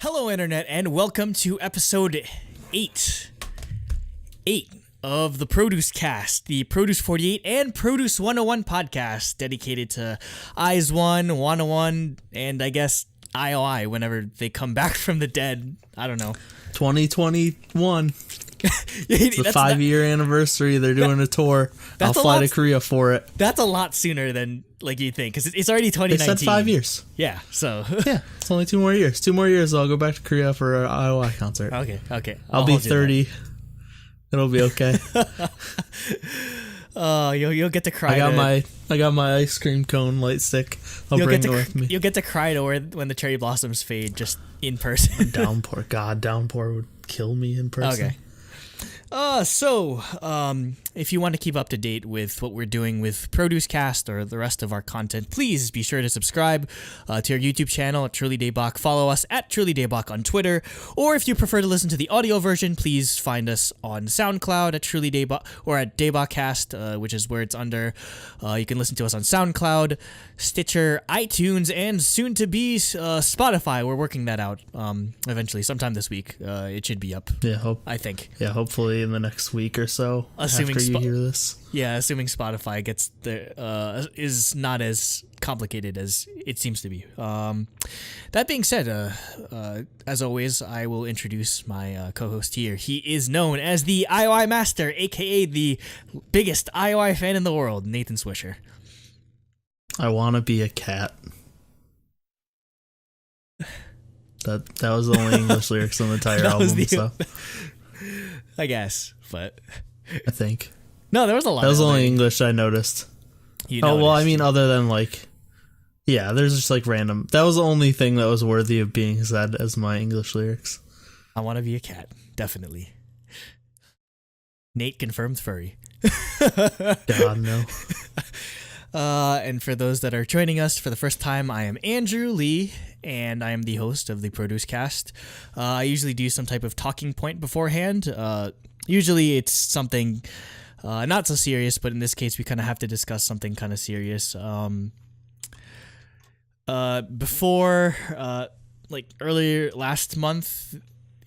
Hello, Internet, and welcome to episode 8 of the ProduceCast, the Produce 48 and Produce 101 podcast dedicated to Eyes 1, 101, and I guess IOI whenever they come back from the dead. I don't know. 2021. It's the 5-year anniversary. They're doing a tour. I'll fly to Korea for it. That's a lot sooner than like you think, because it's already 2019. They said 5 years. Yeah, so. Yeah, it's only 2 more years. 2 more years, I'll go back to Korea for an IOI concert. Okay. I'll be 30. It'll be okay. You'll get to cry. I got my ice cream cone light stick. I'll bring it with me. You'll get to cry when the cherry blossoms fade, just in person. Downpour would kill me in person. Okay. If you want to keep up to date with what we're doing with ProduceCast or the rest of our content, please be sure to subscribe to our YouTube channel at Truly Daebak. Follow us at Truly Daebak on Twitter, or if you prefer to listen to the audio version, please find us on SoundCloud at Truly Daebak or at DaebakCast, which is where it's under. You can listen to us on SoundCloud, Stitcher, iTunes, and soon to be Spotify. We're working that out. Eventually, sometime this week, it should be up. Yeah, I think. Yeah, hopefully in the next week or so. Assuming after you hear this. Yeah, assuming Spotify gets is not as complicated as it seems to be. That being said, as always, I will introduce my co-host here. He is known as the IOI Master, aka the biggest IOI fan in the world, Nathan Swisher. I want to be a cat. That was the only English lyrics on the entire album, so. I guess, but I think. No, there was a lot. That was the only English I noticed. I mean, other than there's just random. That was the only thing that was worthy of being said as my English lyrics. I want to be a cat, definitely. Nate confirmed furry. God, no. And for those that are joining us for the first time, I am Andrew Lee, and I am the host of the ProduceCast. I usually do some type of talking point beforehand. Usually it's something not so serious, but in this case we kind of have to discuss something kind of serious. Before, earlier last month,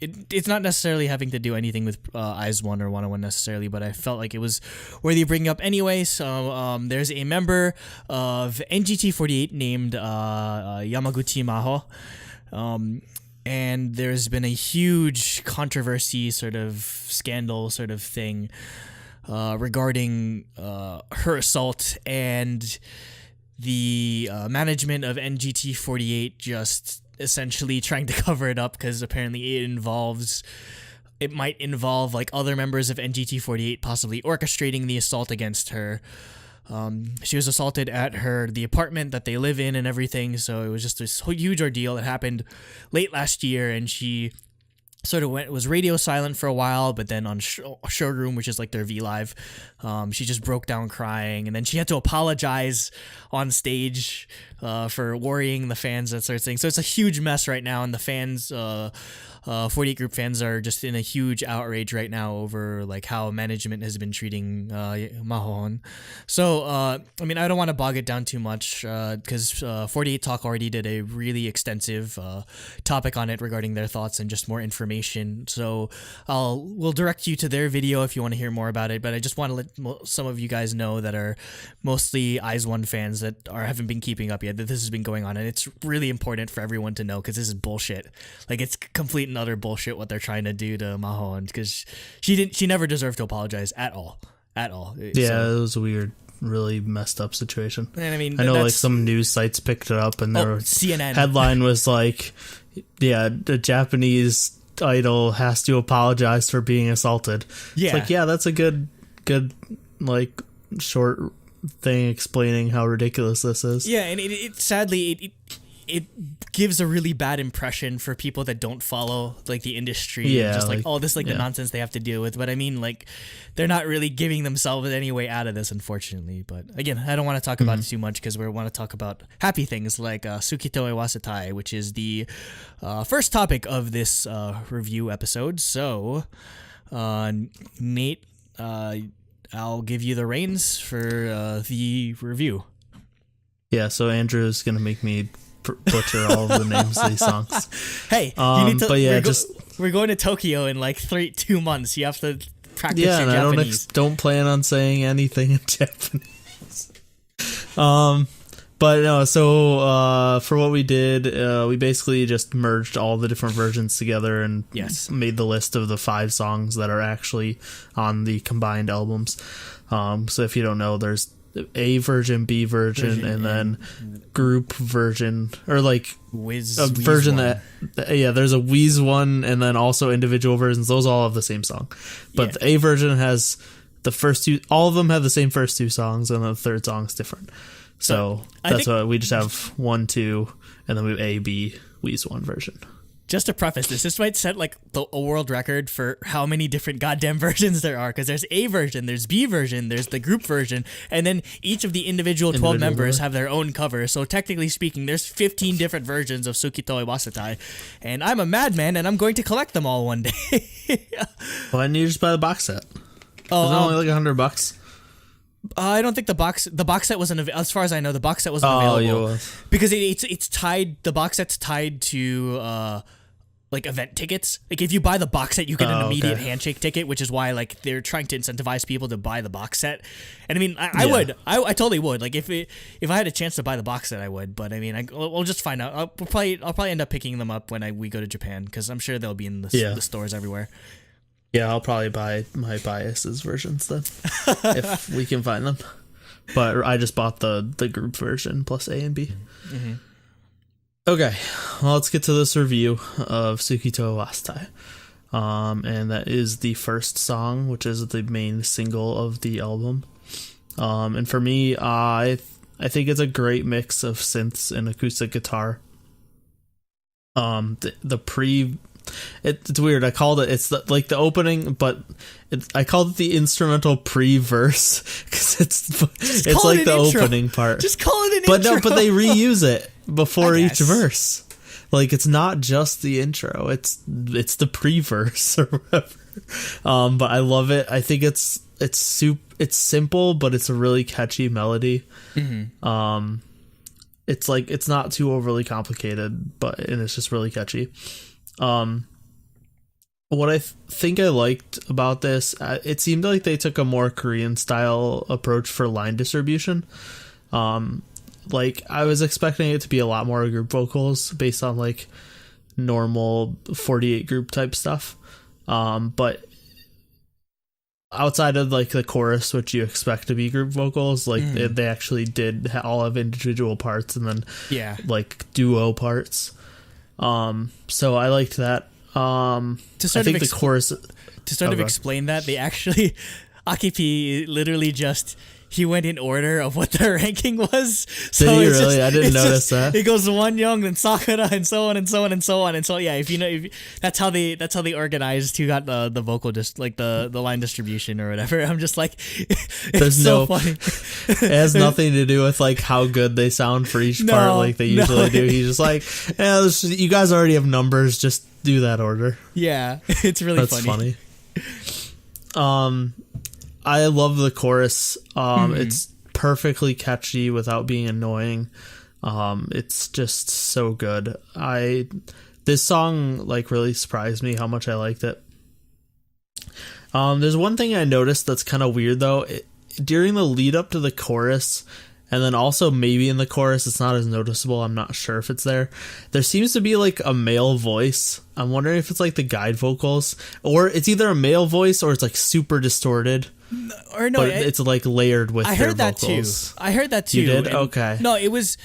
it's not necessarily having to do anything with Eyes 1 or 101 necessarily, but I felt like it was worthy of bringing up anyway. So there's a member of NGT48 named Yamaguchi Maho. And there's been a huge controversy, sort of scandal sort of thing regarding her assault, and the management of NGT48 just essentially trying to cover it up, because apparently it might involve other members of NGT48 possibly orchestrating the assault against her. She was assaulted at the apartment that they live in and everything, so it was just this huge ordeal. It happened late last year, and she sort of was radio silent for a while, but then on Showroom, which is their V Live, she just broke down crying, and then she had to apologize on stage for worrying the fans, that sort of thing. So it's a huge mess right now, and the fans, 48 Group fans, are just in a huge outrage right now over how management has been treating Mahon. So I don't want to bog it down too much, because 48 Talk already did a really extensive topic on it regarding their thoughts and just more information. So we'll direct you to their video if you want to hear more about it. But I just want to let some of you guys know that are mostly Eyes 1 fans that haven't been keeping up yet, that this has been going on, and it's really important for everyone to know, because this is bullshit. It's complete and utter bullshit what they're trying to do to Mahon, because she never deserved to apologize at all. Yeah, it was a weird, really messed up situation. And I know some news sites picked it up, and their CNN headline was the Japanese idol has to apologize for being assaulted. Yeah, it's that's a good short thing explaining how ridiculous this is. Yeah, and it sadly it gives a really bad impression for people that don't follow the industry. Yeah, just the nonsense they have to deal with. But they're not really giving themselves any way out of this, unfortunately. But again, I don't want to talk about it too much, because we want to talk about happy things like Suki to Iwasetai, which is the first topic of this review episode. So Nate, I'll give you the reins for the review. Yeah, so Andrew's going to make me butcher all of the names of these songs. Hey, you need to. But yeah, we're going to Tokyo in like 2 months. You have to practice your and Japanese. I don't plan on saying anything in Japanese. But no, so for what we did, we basically just merged all the different versions together and made the list of the 5 songs that are actually on the combined albums. So if you don't know, there's A version, B version, and then group version, or like a version that there's a Wheeze one, and then also individual versions. Those all have the same song, but the A version has the first 2. All of them have the same first 2 songs, and the third song is different. So that's why we just have 1, 2, and then we have A, B, Wheeze 1 version. Just to preface this might set like a world record for how many different goddamn versions there are, because there's A version, there's B version, there's the group version, and then each of the individual 12 members have their own cover. So technically speaking, there's 15 different versions of Suki to Iwasetai, and I'm a madman, and I'm going to collect them all one day. Why didn't you just buy the box set? Oh, it's only like $100. I don't think the box set wasn't as far as I know. The box set wasn't available because it's tied. The box set's tied to like event tickets. Like if you buy the box set, you get an immediate handshake ticket, which is why like they're trying to incentivize people to buy the box set. And I mean, I would, I totally would. Like if I had a chance to buy the box set, I would. But I mean, we'll just find out. I'll probably end up picking them up when we go to Japan, because I'm sure they'll be in the stores everywhere. Yeah, I'll probably buy my biases versions then, if we can find them. But I just bought the group version plus A and B. Mm-hmm. Okay, well, let's get to this review of Suki to Iwasetai. And that is the first song, which is the main single of the album. And for me, I think it's a great mix of synths and acoustic guitar. It's weird. I called it. It's the opening, but I called it the instrumental pre-verse because it's like the intro. Opening part. Just call it an intro. But they reuse it before each verse. Like it's not just the intro. It's the pre-verse or whatever. But I love it. I think it's simple, but it's a really catchy melody. Mm-hmm. It's not too overly complicated, and it's just really catchy. What I think I liked about this, it seemed like they took a more Korean style approach for line distribution. Like I was expecting it to be a lot more group vocals based on like normal 48 group type stuff. But outside of like the chorus, which you expect to be group vocals, like they actually did all have individual parts and then like duo parts. So I liked that. The chorus to sort of explain that, they actually Akipi literally just he went in order of what their ranking was. So did he really? I didn't notice that. It goes Wonyoung, then Sakura, and so on and so on and so on. And so yeah, that's how they organized who got the vocal, just like the line distribution or whatever. I'm just like, there's so funny. It has nothing to do with like how good they sound for each part, like they usually do. He's just like, you guys already have numbers, just do that order. Yeah, it's really funny. I love the chorus. It's perfectly catchy without being annoying. It's just so good. This song like really surprised me how much I liked it. There's one thing I noticed that's kind of weird though. During the lead up to the chorus, and then also maybe in the chorus, it's not as noticeable. I'm not sure if it's there. There seems to be like a male voice. I'm wondering if it's like the guide vocals, or it's either a male voice or it's like super distorted. Or no, but it's like layered with their vocals. I heard that too. You did? Okay. No, it was.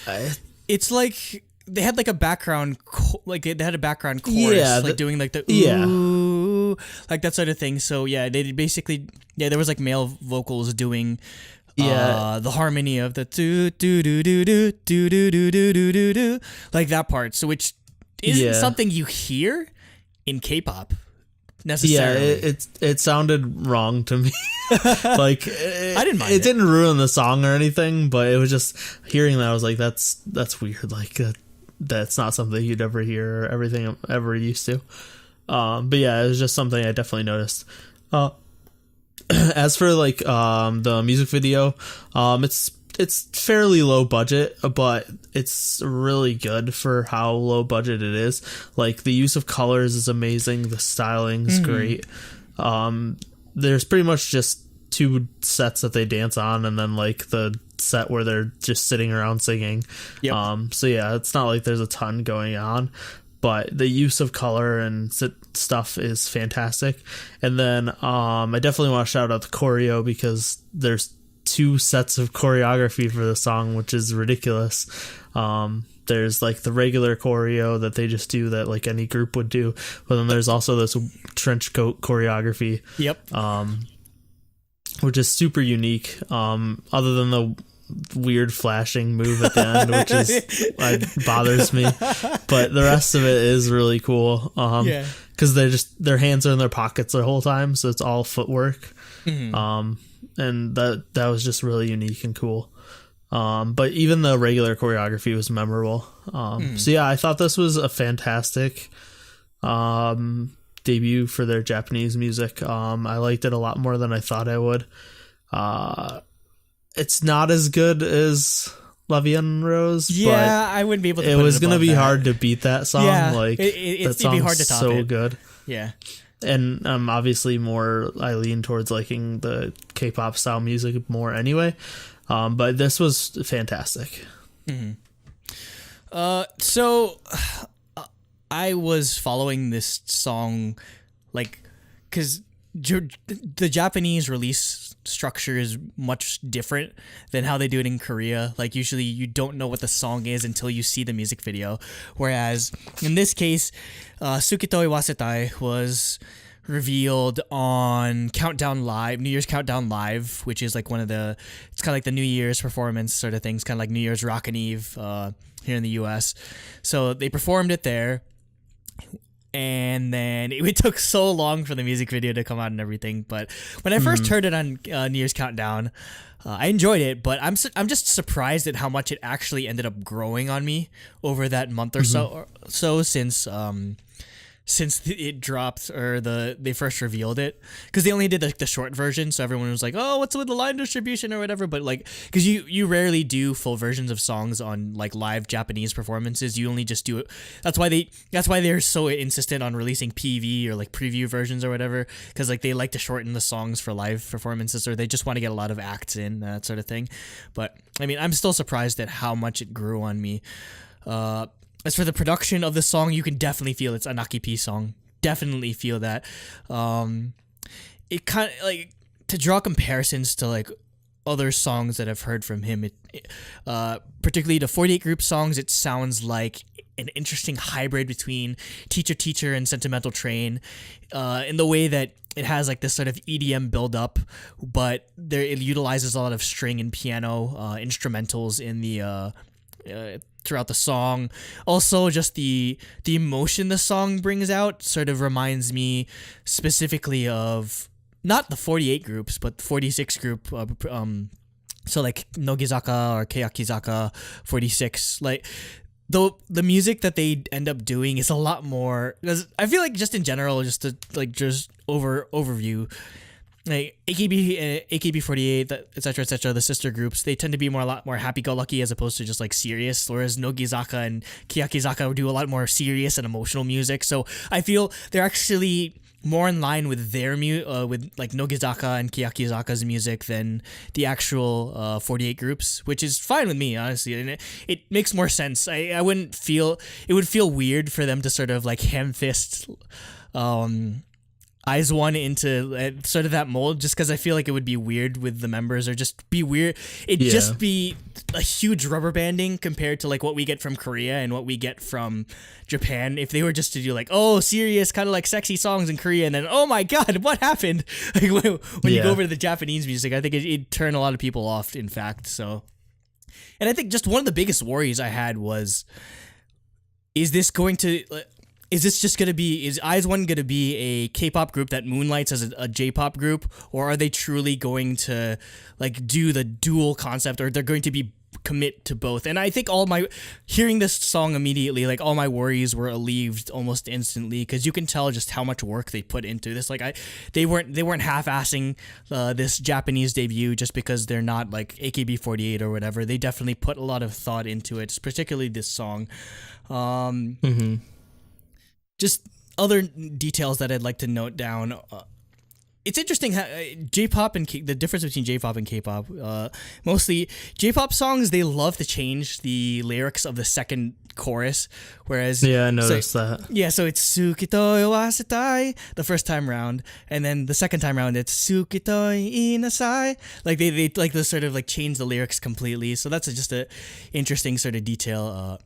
It's like they had like a background, like they had a background chorus, like doing like the ooh, like that sort of thing. So yeah, they basically there was like male vocals doing. The harmony of the do do do do do do do do do do do do, like that part. So which isn't something you hear in K-pop necessarily. Yeah, it sounded wrong to me. Like I didn't mind it. It didn't ruin the song or anything, but it was just hearing that I was like, that's weird. Like that's not something you'd ever hear or everything I'm ever used to. But yeah, it was just something I definitely noticed. As for like the music video, it's it's fairly low budget, but it's really good for how low budget it is. Like, the use of colors is amazing. The styling is great. There's pretty much just 2 sets that they dance on, and then like the set where they're just sitting around singing. Yep. So yeah, it's not like there's a ton going on, but the use of color and stuff is fantastic. And then I definitely want to shout out the choreo, because there's 2 sets of choreography for the song, which is ridiculous. There's like the regular choreo that they just do that like any group would do, but then there's also this trench coat choreography. Yep. Which is super unique. Other than the weird flashing move at the end, which is bothers me, but the rest of it is really cool. Because their hands are in their pockets the whole time, so it's all footwork. And that was just really unique and cool. But even the regular choreography was memorable. So yeah, I thought this was a fantastic debut for their Japanese music. I liked it a lot more than I thought I would. It's not as good as La Vie en Rose. Yeah, I wouldn't be able to. It put was going to be hard to beat that song. Yeah, like it'd be hard to top so it. good. Yeah. And obviously I lean towards liking the K-pop style music more anyway. But this was fantastic. So I was following this song, like, because the Japanese release structure is much different than how they do it in Korea. Like, usually you don't know what the song is until you see the music video. Whereas in this case, Suki to Iwasetai was revealed on Countdown Live, New Year's Countdown Live, which is like it's kind of like the New Year's performance sort of things, kind of like New Year's Rockin' Eve here in the US. So they performed it there. And then it took so long for the music video to come out and everything. But when I first heard it on New Year's Countdown, I enjoyed it. But I'm just surprised at how much it actually ended up growing on me over that month or so since it dropped, or they first revealed it, because they only did the short version, so everyone was like, oh, what's with the line distribution or whatever. But like, because you rarely do full versions of songs on like live Japanese performances, you only just do it. That's why they're so insistent on releasing PV or like preview versions or whatever, because like they like to shorten the songs for live performances, or they just want to get a lot of acts in, that sort of thing. But I mean, I'm still surprised at how much it grew on me. As for the production of the song, you can definitely feel it's an Aki P song. Definitely feel that. It kind of like, to draw comparisons to like other songs that I've heard from him, particularly the 48 Group songs, it sounds like an interesting hybrid between Teacher Teacher and Sentimental Train, in the way that it has like this sort of EDM build up, but it utilizes a lot of string and piano instrumentals in the throughout the song. Also, just the emotion the song brings out sort of reminds me specifically of not the 48 groups, but the 46 group. So like Nogizaka or Keyakizaka 46. Like, though the music that they end up doing is a lot more. Because I feel like just in general, just to like just overview. Like AKB48, etc., the sister groups, they tend to be a lot more happy-go-lucky as opposed to just like serious. Whereas Nogizaka and Keyakizaka do a lot more serious and emotional music. So I feel they're actually more in line with their with like Nogizaka and Keyakizaka's music than the actual 48 groups, which is fine with me, honestly. And it makes more sense. I wouldn't feel it would feel weird for them to sort of like ham-fist IZ*ONE into sort of that mold, just because I feel like it would be weird with the members, or just be weird. It'd just be a huge rubber banding compared to like what we get from Korea and what we get from Japan. If they were just to do like, oh, serious, kind of like sexy songs in Korea, and then, oh my God, what happened? Like, when you go over to the Japanese music, I think it'd turn a lot of people off, in fact. So, and I think just one of the biggest worries I had was, is this just going to be, is IZ*ONE going to be a K-pop group that moonlights as a J-pop group, or are they truly going to like do the dual concept, or they're going to be commit to both. And I think hearing this song immediately, like all my worries were alleviated almost instantly, because you can tell just how much work they put into this. Like they weren't half-assing this Japanese debut just because they're not like AKB48 or whatever. They definitely put a lot of thought into it, particularly this song. Just other details that I'd like to note down. It's interesting how J-pop and the difference between J-pop and K-pop. Mostly J-pop songs, they love to change the lyrics of the second chorus, whereas I noticed that. Yeah, so it's Suki to Iwasetai the first time round, and then the second time round it's Suki to Inasai. Like they like to sort of like change the lyrics completely. So that's just a interesting sort of detail.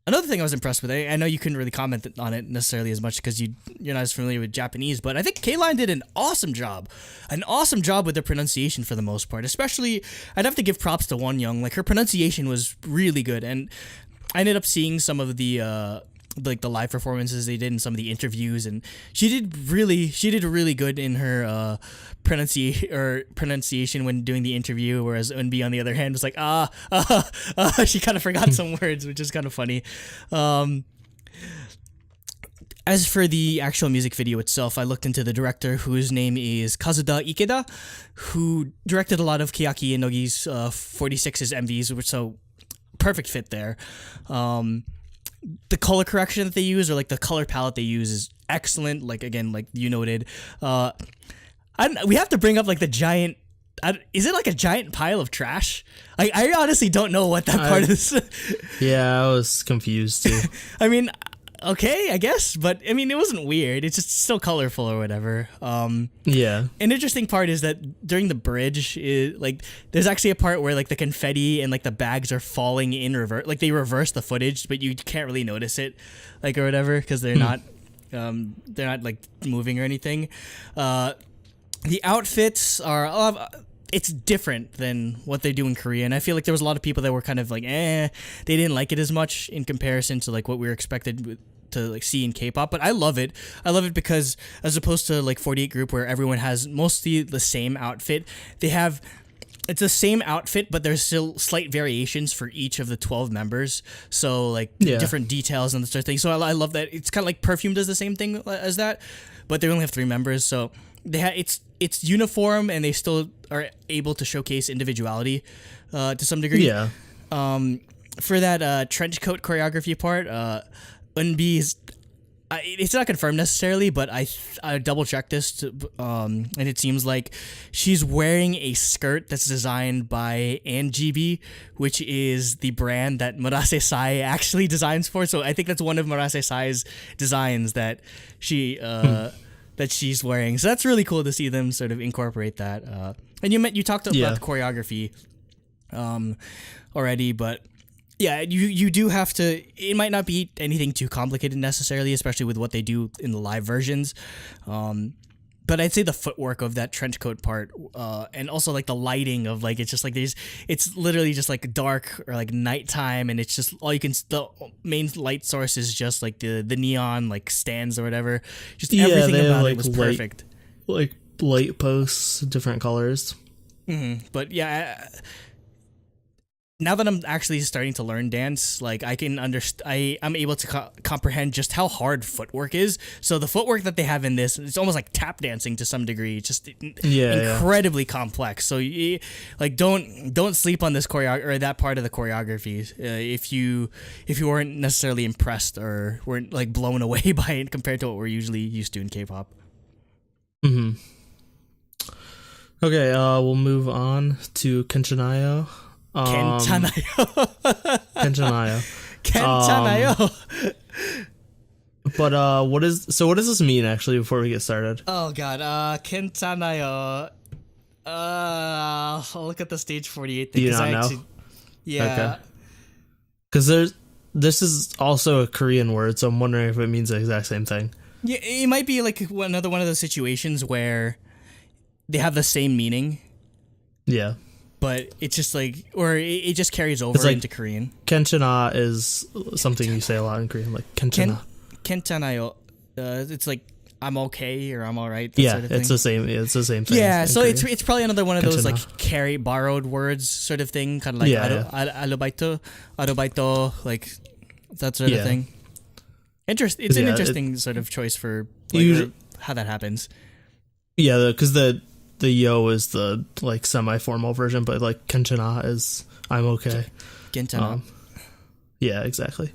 Another thing I was impressed with, I know you couldn't really comment on it necessarily as much because you're not as familiar with Japanese, but I think K-Line did an awesome job with the pronunciation for the most part. Especially, I'd have to give props to Wonyoung. Like her pronunciation was really good, and I ended up seeing some of the like the live performances they did in some of the interviews, and she did really good in her pronunciation when doing the interview, whereas Eunbi on the other hand was like she kind of forgot some words, which is kind of funny. As for the actual music video itself, I looked into the director, whose name is Kazuda Ikeda, who directed a lot of Kiyaki Inogi's 46's MVs, which so perfect fit there. The color correction that they use, or like the color palette they use, is excellent. Like again, like you noted, we have to bring up like the giant. Is it like a giant pile of trash? I honestly don't know what that part is. Yeah, I was confused too. I mean, okay, I guess, but I mean, it wasn't weird. It's just still colorful or whatever. Yeah. An interesting part is that during the bridge, like there's actually a part where like the confetti and like the bags are falling in reverse. Like they reverse the footage, but you can't really notice it, like or whatever, because they're not like moving or anything. The outfits are. It's different than what they do in Korea, and I feel like there was a lot of people that were kind of like, they didn't like it as much in comparison to like what we were expected to like see in K-pop. But I love it. I love it because as opposed to like 48 Group, where everyone has mostly the same outfit, it's the same outfit, but there's still slight variations for each of the 12 members. So like different details and sort of thing. So I love that. It's kind of like Perfume does the same thing as that, but they only have 3 members. So it's uniform, and they still are able to showcase individuality to some degree. Yeah. For that trench coat choreography part, Eunbi is. It's not confirmed necessarily, but I double checked this, and it seems like she's wearing a skirt that's designed by NGB, which is the brand that Murase Sai actually designs for. So I think that's one of Murase Sai's designs that that she's wearing. So that's really cool to see them sort of incorporate that. And you talked about the choreography already, but yeah, you do have to. It might not be anything too complicated necessarily, especially with what they do in the live versions. But I'd say the footwork of that trench coat part, and also like the lighting of like it's just like it's literally just like dark or like nighttime, and it's just the main light source is just like the neon like stands or whatever. Just everything about it was perfect. Like light posts, different colors. Mm-hmm. But yeah. Now that I'm actually starting to learn dance, like I can I'm able to comprehend just how hard footwork is. So the footwork that they have in this, it's almost like tap dancing to some degree. It's just incredibly complex. So like don't sleep on this or that part of the choreography if you weren't necessarily impressed or weren't like blown away by it compared to what we're usually used to in K-pop. Mm-hmm. Okay, we'll move on to Kenchanayo. Kenchanayo. But what does this mean actually before we get started? Oh god, Kenchanayo. I'll look at the stage 48 thing. Do you not know? Yeah. Okay. Because this is also a Korean word, so I'm wondering if it means the exact same thing. Yeah, it might be like another one of those situations where they have the same meaning. Yeah. But it's just like, or it just carries over like, into Korean. Kenchana is something you say a lot in Korean, like Kenchana. Kenchanayo. It's like, I'm okay or I'm all right. Yeah, sort of thing. it's the same. It's the same thing. Yeah, in so Korean. it's probably another one of those Kanchana. like borrowed words sort of thing, kind of like arubaito, like that sort of thing. It's an interesting sort of choice for how that happens. Yeah, because the yo is the like semi-formal version, but like kanchana is I'm okay. Gentana. Yeah, exactly.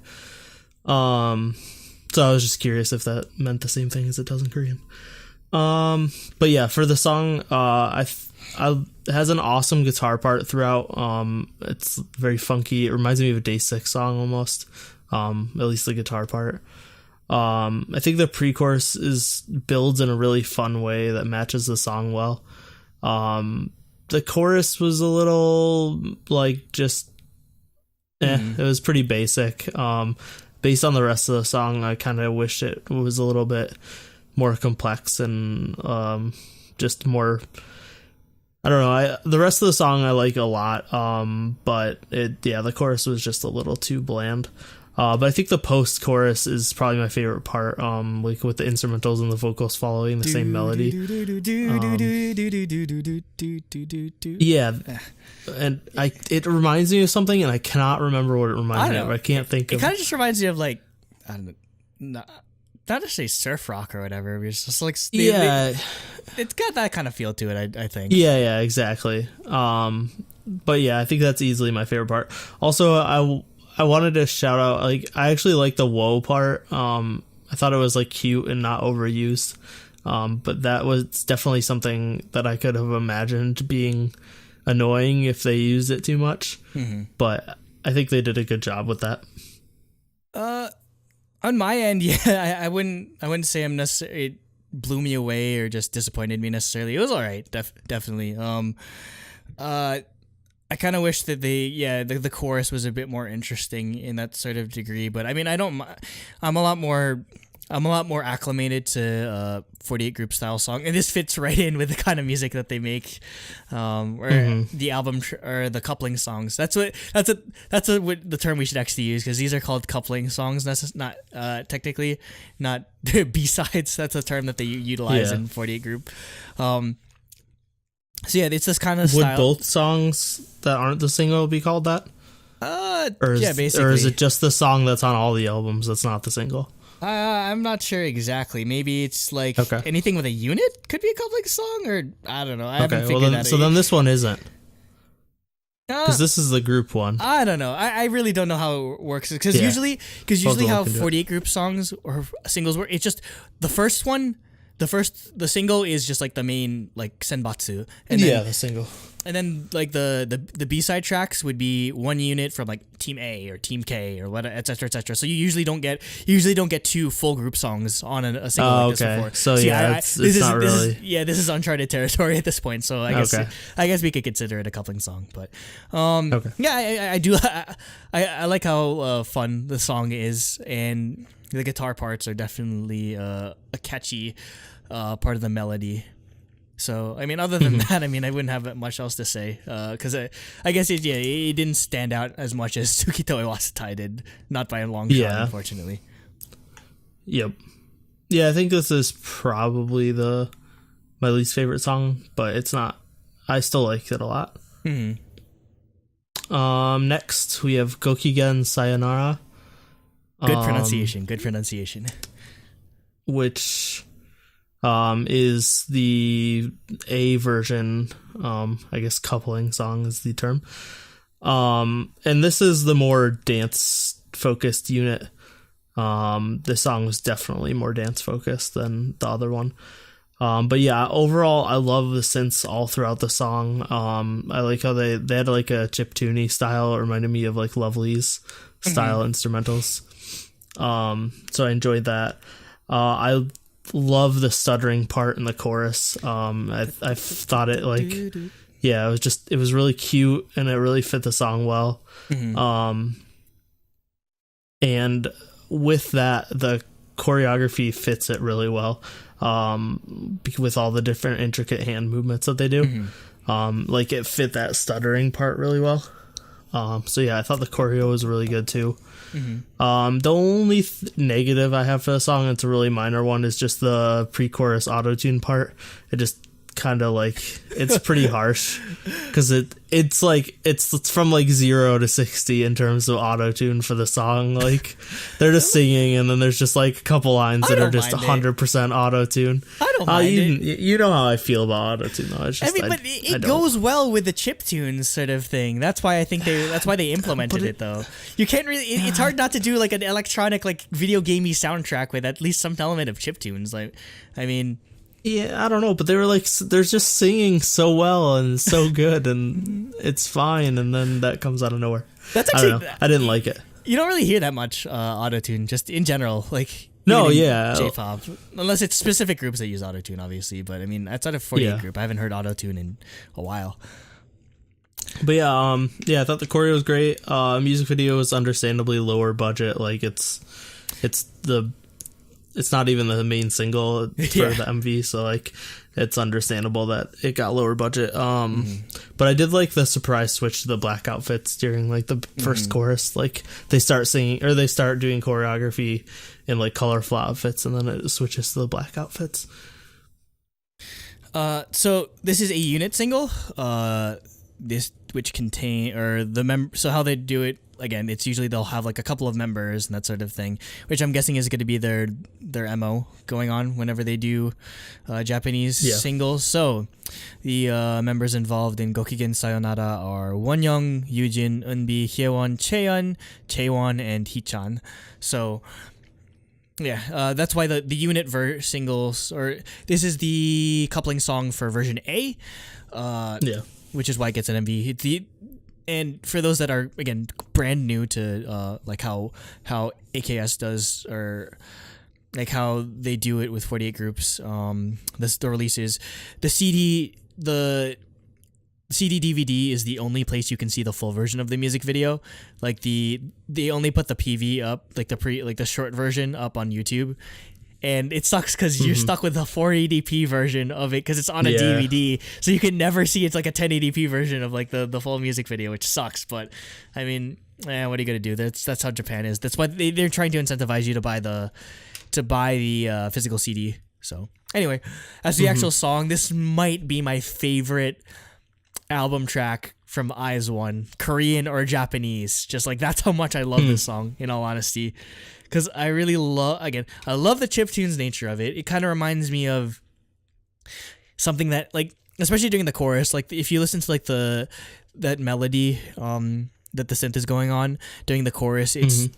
So I was just curious if that meant the same thing as it does in Korean. But yeah, for the song, it has an awesome guitar part throughout. It's very funky. It reminds me of a Day 6 song almost. At least the guitar part. I think the pre-chorus builds in a really fun way that matches the song well. The chorus was a little like just it was pretty basic. Based on the rest of the song, I kind of wish it was a little bit more complex and just more. I don't know. The rest of the song I like a lot, but the chorus was just a little too bland. But I think the post-chorus is probably my favorite part, like with the instrumentals and the vocals following the same melody. Yeah, and it reminds me of something, and I cannot remember what it reminds me of. I can't think of it. It kind of just reminds me of like, I don't know, not to say surf rock or whatever. It's just like it's got that kind of feel to it. I think. Yeah, exactly. But yeah, I think that's easily my favorite part. Also, I wanted to shout out, like, I actually like the whoa part. I thought it was like cute and not overused. But that was definitely something that I could have imagined being annoying if they used it too much. Mm-hmm. But I think they did a good job with that. On my end, yeah, I wouldn't say I'm necessarily, it blew me away or just disappointed me necessarily. It was all right, definitely. I kind of wish that the chorus was a bit more interesting in that sort of degree, but I mean, I'm a lot more acclimated to 48 group style song, and this fits right in with the kind of music that they make, or the album or the coupling songs. That's what the term we should actually use, because these are called coupling songs. That's not technically not B-sides. That's a term that they utilize in 48 group. So yeah, it's this kind of style. Would both songs that aren't the single be called that? Basically. Or is it just the song that's on all the albums that's not the single? I'm not sure exactly. Maybe it's like anything with a unit could be a coupling song, or I don't know. I haven't figured that out. So then this one isn't. Because this is the group one. I don't know. I really don't know how it works. Because usually how 48 group songs or singles work, it's just the first one. The single is just like the main like senbatsu, and then, the single, and then like the B-side tracks would be one unit from like Team A or Team K or what, etc. etc. So you usually don't get two full group songs on a single like this before. So yeah, it's not really. This is uncharted territory at this point. So I guess we could consider it a coupling song. But I do. I like how fun the song is, and the guitar parts are definitely a catchy part of the melody. So, I mean, other than that, I mean, I wouldn't have much else to say, because I guess it didn't stand out as much as Suki to Iwasetai did, not by a long shot, unfortunately. Yep. Yeah, I think this is probably my least favorite song, but it's not. I still like it a lot. Next, we have Gokigen Sayonara. Good pronunciation. Which is the A version, I guess coupling song is the term. And this is the more dance-focused unit. This song was definitely more dance-focused than the other one. But yeah, overall, I love the synths all throughout the song. I like how they had like a chiptune style. It reminded me of like Lovely's style instrumentals. So I enjoyed that. I love the stuttering part in the chorus. I thought it like, it was really cute and it really fit the song well. And with that, the choreography fits it really well. With all the different intricate hand movements that they do. Like it fit that stuttering part really well. So yeah, I thought the choreo was really good too. The only negative I have for the song, it's a really minor one, is just the pre-chorus auto-tune part. It just kind of like, it's pretty harsh because it's like it's from like 0 to 60 in terms of auto-tune for the song. Like they're just singing and then there's just like a couple lines that are just 100% auto-tune. I don't mind it. You know how I feel about auto-tune though. It's just, but it goes well with the chiptunes sort of thing. That's why I think that's why they implemented it though. You can't really, it's hard not to do like an electronic, like video gamey soundtrack with at least some element of chiptunes. Like, I mean, yeah, I don't know, but they were like, they're just singing so well and so good, and it's fine, and then that comes out of nowhere. That's actually, I don't know. I didn't like it. You don't really hear that much autotune, just in general, like J-pop, unless it's specific groups that use autotune, obviously. But I mean, outside of 48 group, I haven't heard autotune in a while. But I thought the choreo was great. Music video was understandably lower budget, like it's not even the main single for the MV, so like it's understandable that it got lower budget. But I did like the surprise switch to the black outfits during like the first chorus. Like they start singing or they start doing choreography in like colorful outfits, and then it switches to the black outfits. So this is a unit single. Which contain so how they do it. Again, it's usually they'll have like a couple of members and that sort of thing, which I'm guessing is going to be their MO going on whenever they do Japanese singles. So the members involved in Gokigen Sayonara are Wonyoung, Yujin, Eunbi, Hyewon, Chaewon, and Hichan. So that's why the unit singles, or this is the coupling song for version A, which is why it gets an MV. And for those that are, again, brand new to like how AKS does, or like how they do it with 48 groups, the release is the CD DVD is the only place you can see the full version of the music video. Like they only put the PV up, like the short version up on YouTube. And it sucks because you're stuck with the 480p version of it because it's on a DVD, so you can never see it's like a 1080p version of like the full music video, which sucks. But I mean, what are you gonna do? That's how Japan is. That's why they're trying to incentivize you to buy the physical CD. So anyway, as the actual song, this might be my favorite album track from IZ*ONE, Korean or Japanese. Just like that's how much I love this song. In all honesty. Because I really love the chiptunes nature of it. It kind of reminds me of something that, like, especially during the chorus, like if you listen to like that melody that the synth is going on during the chorus, it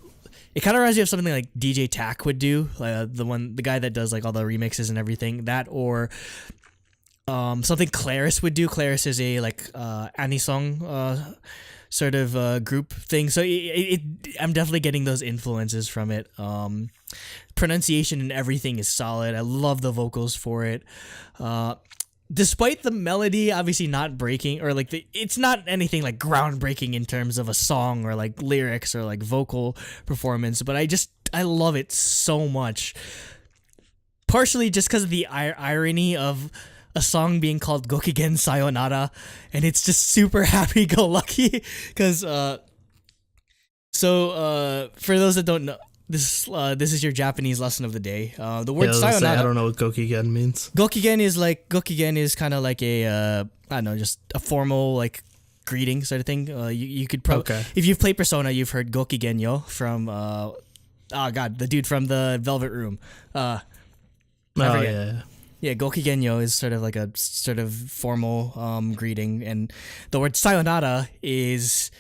kind of reminds me of something like DJ Tack would do, the guy that does like all the remixes and everything. That or something Claris would do. Claris is a like anisong sort of group thing, so I'm definitely getting those influences from it. Pronunciation and everything is solid. I love the vocals for it. Despite the melody obviously not breaking, or like it's not anything like groundbreaking in terms of a song or like lyrics or like vocal performance, but I love it so much. Partially just because of the irony of a song being called Gokigen Sayonara, and it's just super happy-go-lucky, because for those that don't know, this is your Japanese lesson of the day. The word sayonara. I don't know what Gokigen means. Gokigen is kind of like a I don't know, just a formal like greeting sort of thing. You could probably, if you've played Persona, you've heard Gokigen yo from the dude from the Velvet Room. Yeah, Gokigenyo is sort of like a sort of formal greeting, and the word sayonara is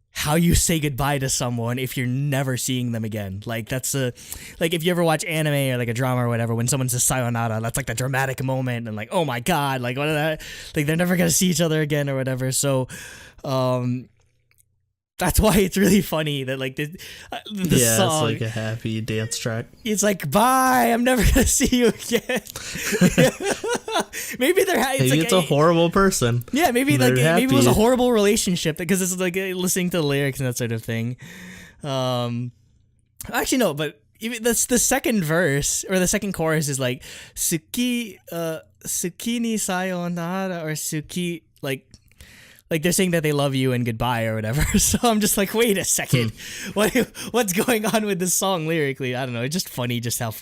how you say goodbye to someone if you're never seeing them again. Like that's like if you ever watch anime or like a drama or whatever, when someone says sayonara, that's like the dramatic moment and like, oh my god, like what are that? Like they're never gonna see each other again or whatever. So, that's why it's really funny that like the song, it's like a happy dance track. It's like, bye, I'm never gonna see you again. Maybe it's a horrible person. Yeah, maybe it was a horrible relationship, because it's like listening to the lyrics and that sort of thing. Actually no, but even the second verse or the second chorus is like Suki ni sayonara, or Suki, like like they're saying that they love you and goodbye or whatever. So I'm just like, wait a second, what's going on with this song lyrically? I don't know. It's just funny, just how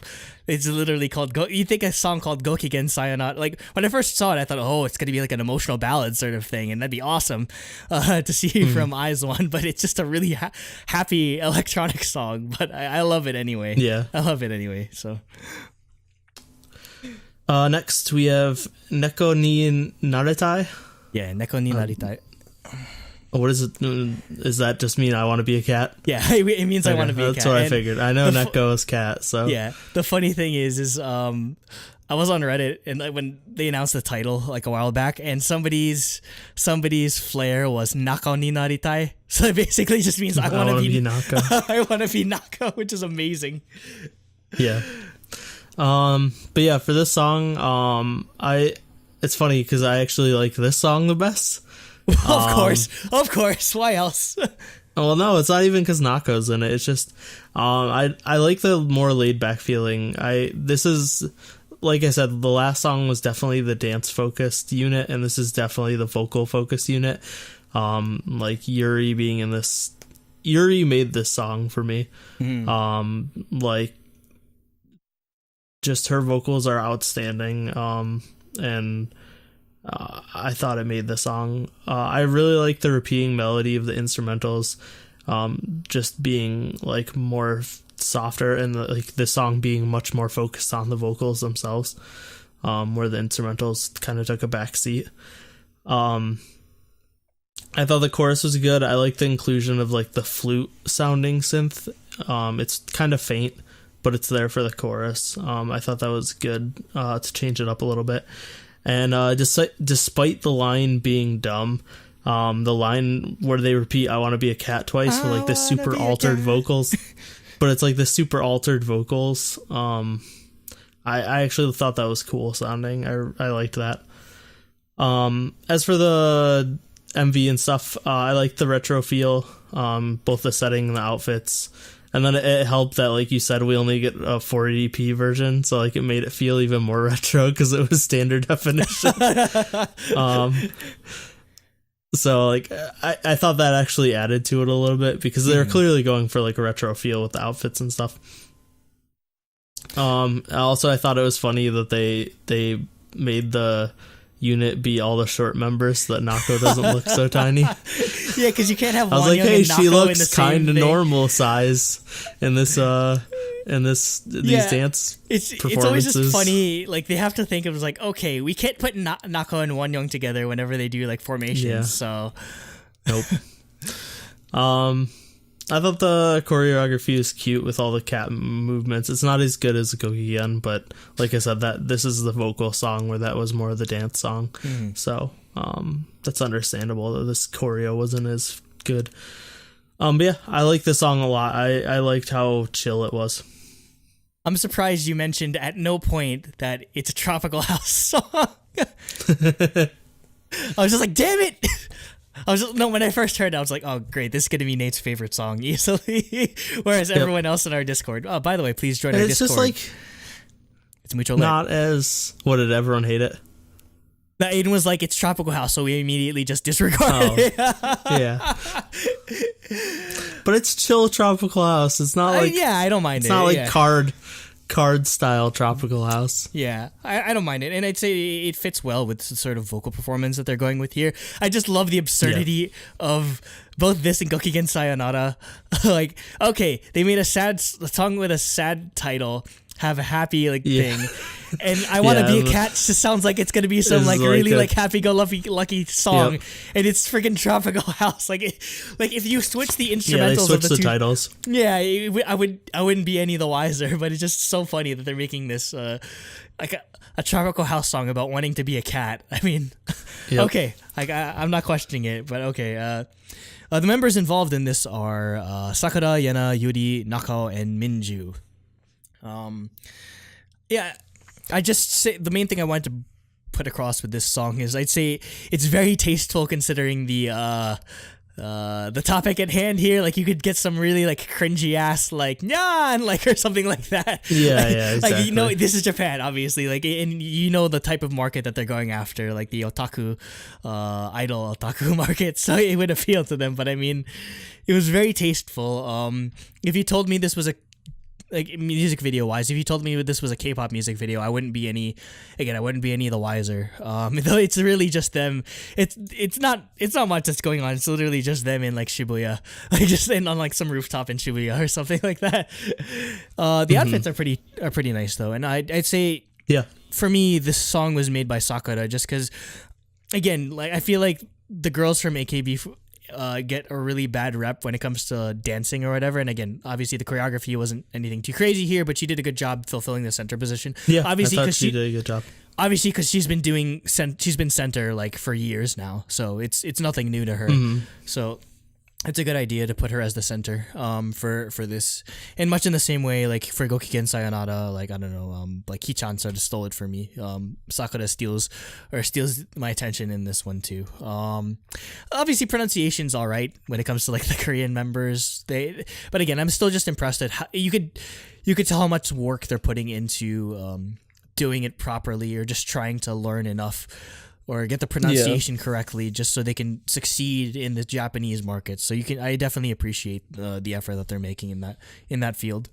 it's literally called You think a song called Gokigen Sayonara? Like when I first saw it, I thought, oh, it's gonna be like an emotional ballad sort of thing, and that'd be awesome to see from Eyes One. But it's just a really happy electronic song. But I love it anyway. Yeah, I love it anyway. So. Next we have Neko ni Naretai. Yeah, Neko ni Naritai. What is it? Does that just mean I want to be a cat? Yeah, it means I want to be a cat. That's what I figured. I know Neko is cat, so. Yeah, the funny thing is I was on Reddit and when they announced the title like a while back, and somebody's flair was Nako ni Naritai. So it basically just means I want to be Nako. I want to be Nako, which is amazing. Yeah. But yeah, for this song, it's funny because I actually like this song the best. Of course. Why else? Well, no, it's not even because Nako's in it. It's just, I like the more laid back feeling. This is, like I said, the last song was definitely the dance focused unit, and this is definitely the vocal focused unit. Like Yuri being in this, Yuri made this song for me. Like, just her vocals are outstanding. And I thought it made the song. I really like the repeating melody of the instrumentals, just being like more softer, and the song being much more focused on the vocals themselves, where the instrumentals kind of took a back seat. I thought the chorus was good. I like the inclusion of like the flute sounding synth. It's kind of faint, but it's there for the chorus. I thought that was good to change it up a little bit. And despite the line being dumb, the line where they repeat "I want to be a cat" twice for like the super altered vocals, but it's like the super altered vocals. I actually thought that was cool sounding. I liked that. As for the MV and stuff, I liked the retro feel, both the setting and the outfits. And then it helped that, like you said, we only get a 480p version, so like it made it feel even more retro because it was standard definition. So like I thought that actually added to it a little bit because they were clearly going for like a retro feel with the outfits and stuff. Also, I thought it was funny that they made the unit be all the short members so that Nako doesn't look so tiny. Yeah, because you can't have I was one like, hey, she Nako looks kind of normal size in this these dance it's performances. always just funny, like they have to think of like, okay, we can't put Nako and Wonyoung together whenever they do like formations. Yeah. So nope. I thought the choreography was cute with all the cat movements. It's not as good as Gokigen, but like I said, that this is the vocal song where that was more of the dance song. So that's understandable that this choreo wasn't as good. But yeah, I like this song a lot. I liked how chill it was. I'm surprised you mentioned at no point that it's a tropical house song. I was just like, damn it. When I first heard it, I was like, oh, great, this is going to be Nate's favorite song easily. Whereas everyone else in our Discord, oh, by the way, please join our Discord. It's just like, it's mucho not as, what, did everyone hate it? No, Aiden was like, it's tropical house, so we immediately just disregarded it. Yeah. But it's chill tropical house. It's not like, I don't mind it. It's not like card style tropical house. Yeah, I don't mind it, and I'd say it fits well with the sort of vocal performance that they're going with here. I just love the absurdity of both this and Gokigen Sayonara. Like, okay, they made a song with a sad title have a happy thing, and I Want to Be a Cat just sounds like it's gonna be some really happy-go-lucky song, and it's freaking tropical house. Like if you switch the instrumentals of the two titles, I wouldn't be any the wiser. But it's just so funny that they're making this like a tropical house song about wanting to be a cat. I mean, okay, I'm not questioning it, but okay. The members involved in this are Sakura, Yena, Yuri, Nakao, and Minju. I just say the main thing I wanted to put across with this song is I'd say it's very tasteful considering the the topic at hand here. Like you could get some really like cringy ass like nyan like or something like that. Yeah, like, yeah, exactly. Like, you know, this is Japan, obviously. Like, and you know the type of market that they're going after, like the otaku, idol otaku market. So it would appeal to them. But I mean, it was very tasteful. If you told me this was a like music video wise, if you told me this was a K-pop music video, I wouldn't be any the wiser. Though it's really just them. It's not much that's going on. It's literally just them in like Shibuya, like just on like some rooftop in Shibuya or something like that. The outfits are pretty nice though, and I'd say for me this song was made by Sakura just because, again, like I feel like the girls from AKB get a really bad rep when it comes to dancing or whatever. And again, obviously the choreography wasn't anything too crazy here, but she did a good job fulfilling the center position. Yeah, obviously because she did a good job. Obviously, because she's been center like for years now, so it's nothing new to her. So it's a good idea to put her as the center for this, and much in the same way like for Gokigen Sayonara, like I don't know, like Hichan sort of stole it for me. Sakura steals my attention in this one too. Obviously pronunciation's all right when it comes to like the Korean members. But again, I'm still just impressed at how you could tell how much work they're putting into doing it properly, or just trying to learn enough or get the pronunciation correctly just so they can succeed in the Japanese market. So I definitely appreciate the effort that they're making in that field.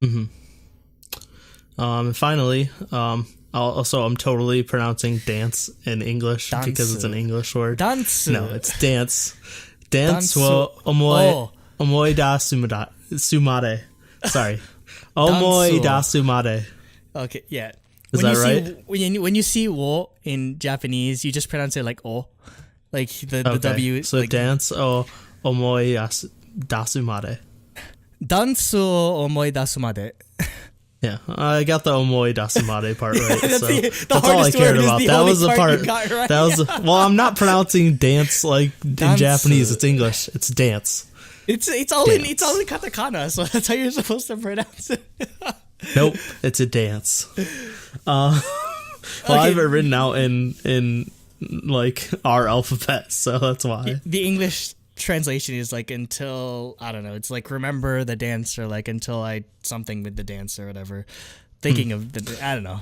And finally, I'm totally pronouncing dance in English because it's an English word. Dance. No, it's dance. Dance wo omoi da sumare. Sorry. Omoi da sumare. Okay, yeah. Is that right? When you see wo in Japanese, you just pronounce it like o, like the W. So like, dance o omoi dasumade. Dance o omoi dasumade. Yeah, I got the omoi dasumade part right. That's all I cared about. That was the part. Right. That was well. I'm not pronouncing dance like in Japanese. It's English. It's dance. It's all in katakana, so that's how you're supposed to pronounce it. Nope, it's a dance. Well, I have it written out in like our alphabet, so that's why. The English translation is like until, I don't know, it's like remember the dance, or like until I something with the dance or whatever. Thinking of I don't know.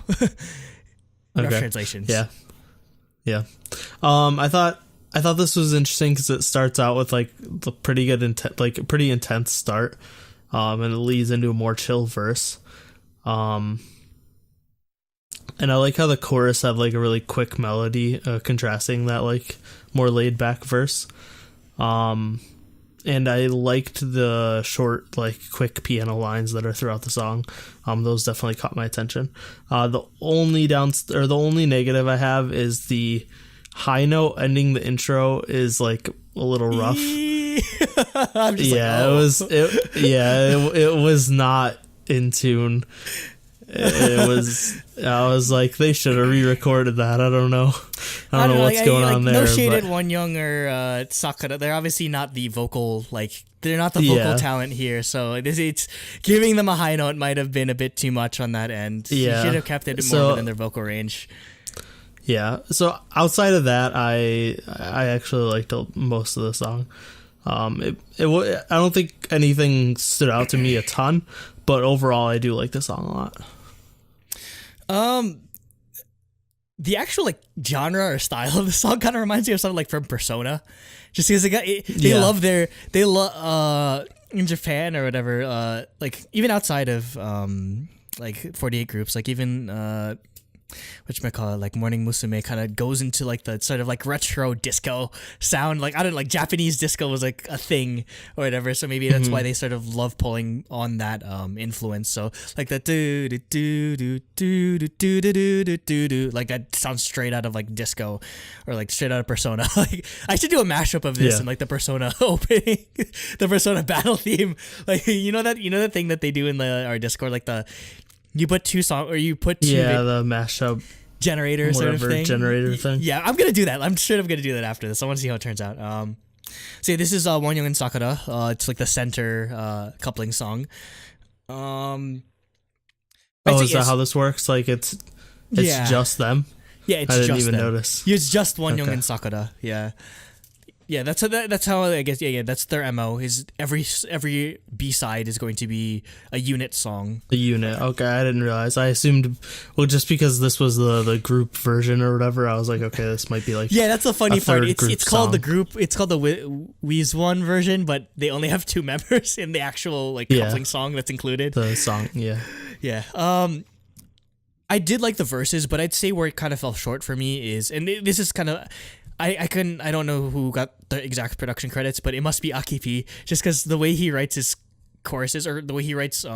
Rough translations. Yeah. I thought this was interesting because it starts out with like the pretty intense start, and it leads into a more chill verse. And I like how the chorus had like a really quick melody, contrasting that like more laid back verse. And I liked the short, like quick piano lines that are throughout the song. Those definitely caught my attention. The only negative I have is the high note ending the intro is like a little rough. It was not in tune. I was like, they should have re-recorded that. I don't know what's going on there. No shade at Wonyoung or Sakura. They're obviously not the vocal, like they're not the vocal talent here. So it's giving them a high note might have been a bit too much on that end. You should have kept it more within their vocal range. Yeah. So outside of that, I actually liked most of the song. I don't think anything stood out to me a ton, but overall I do like the song a lot. The actual like genre or style of the song kind of reminds me of something like from Persona, just because they love in Japan or whatever, like even outside of like 48 groups, like even whatchamacallit, like Morning Musume kind of goes into like the sort of like retro disco sound. Like I don't know, like Japanese disco was like a thing or whatever, so maybe that's why they sort of love pulling on that influence. So like the do do do do do do do do do do, like that sounds straight out of like disco or like straight out of Persona. Like I should do a mashup of this and like the Persona opening, the Persona battle theme. Like you know that thing that they do in our Discord, like you put two songs, or you put two the mashup generator sort of thing. Generator thing. Yeah, I'm gonna do that. I'm sure I'm gonna do that after this. I want to see how it turns out. So yeah, this is Wonyoung and Sakura. It's like the center coupling song. Is that how this works? Like it's just them? Yeah, it's I didn't just even them. notice. It's just Wonyoung and Sakura. Yeah. Yeah, that's how I guess. Yeah, that's their MO. Is every B-side is going to be a unit song. The unit. Okay, I didn't realize. I assumed, well, just because this was the group version or whatever, I was like, okay, this might be like. Yeah, that's the funny part. It's called song. the group. It's called the Weez One version, but they only have 2 members in the actual like coupling song that's included. The song, yeah. Yeah. I did like the verses, but I'd say where it kind of fell short for me is, and this is kind of. I don't know who got the exact production credits, but it must be Aki P, just because the way he writes his choruses or the way he writes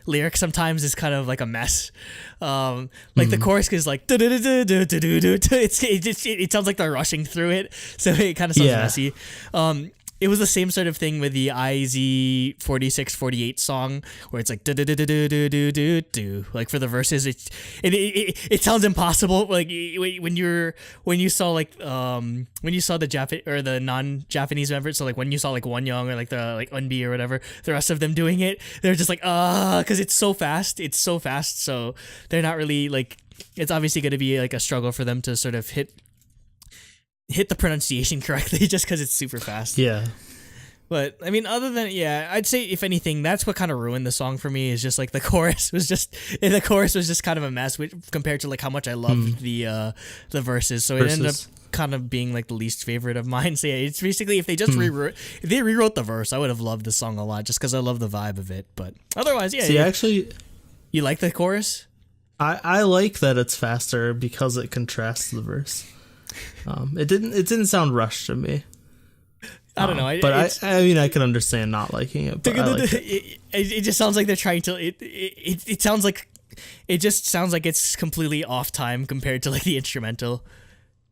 lyrics sometimes is kind of like a mess. Like the chorus is like it sounds like they're rushing through it, so it kind of sounds messy. It was the same sort of thing with the IZ4648 song where it's like do do do do do do do do. Like for the verses, it sounds impossible. Like when you saw the non-Japanese members, so like when you saw like Wonyoung or like the like Unbi or whatever, the rest of them doing it, they're just like because it's so fast, so they're not really like. It's obviously going to be like a struggle for them to sort of hit the pronunciation correctly just because it's super fast. Yeah. But I mean, other than I'd say if anything, that's what kind of ruined the song for me. Is just like the chorus was just kind of a mess compared to like how much I loved the verses. So it ended up kind of being like the least favorite of mine. So yeah, it's basically if they just rewrote the verse, I would have loved the song a lot just because I love the vibe of it. But otherwise, actually, you like the chorus? I like that it's faster because it contrasts the verse. It didn't sound rushed to me. I don't know, but I mean I can understand not liking it. But I like it just sounds like they're trying to. It sounds like it's completely off time compared to like the instrumental.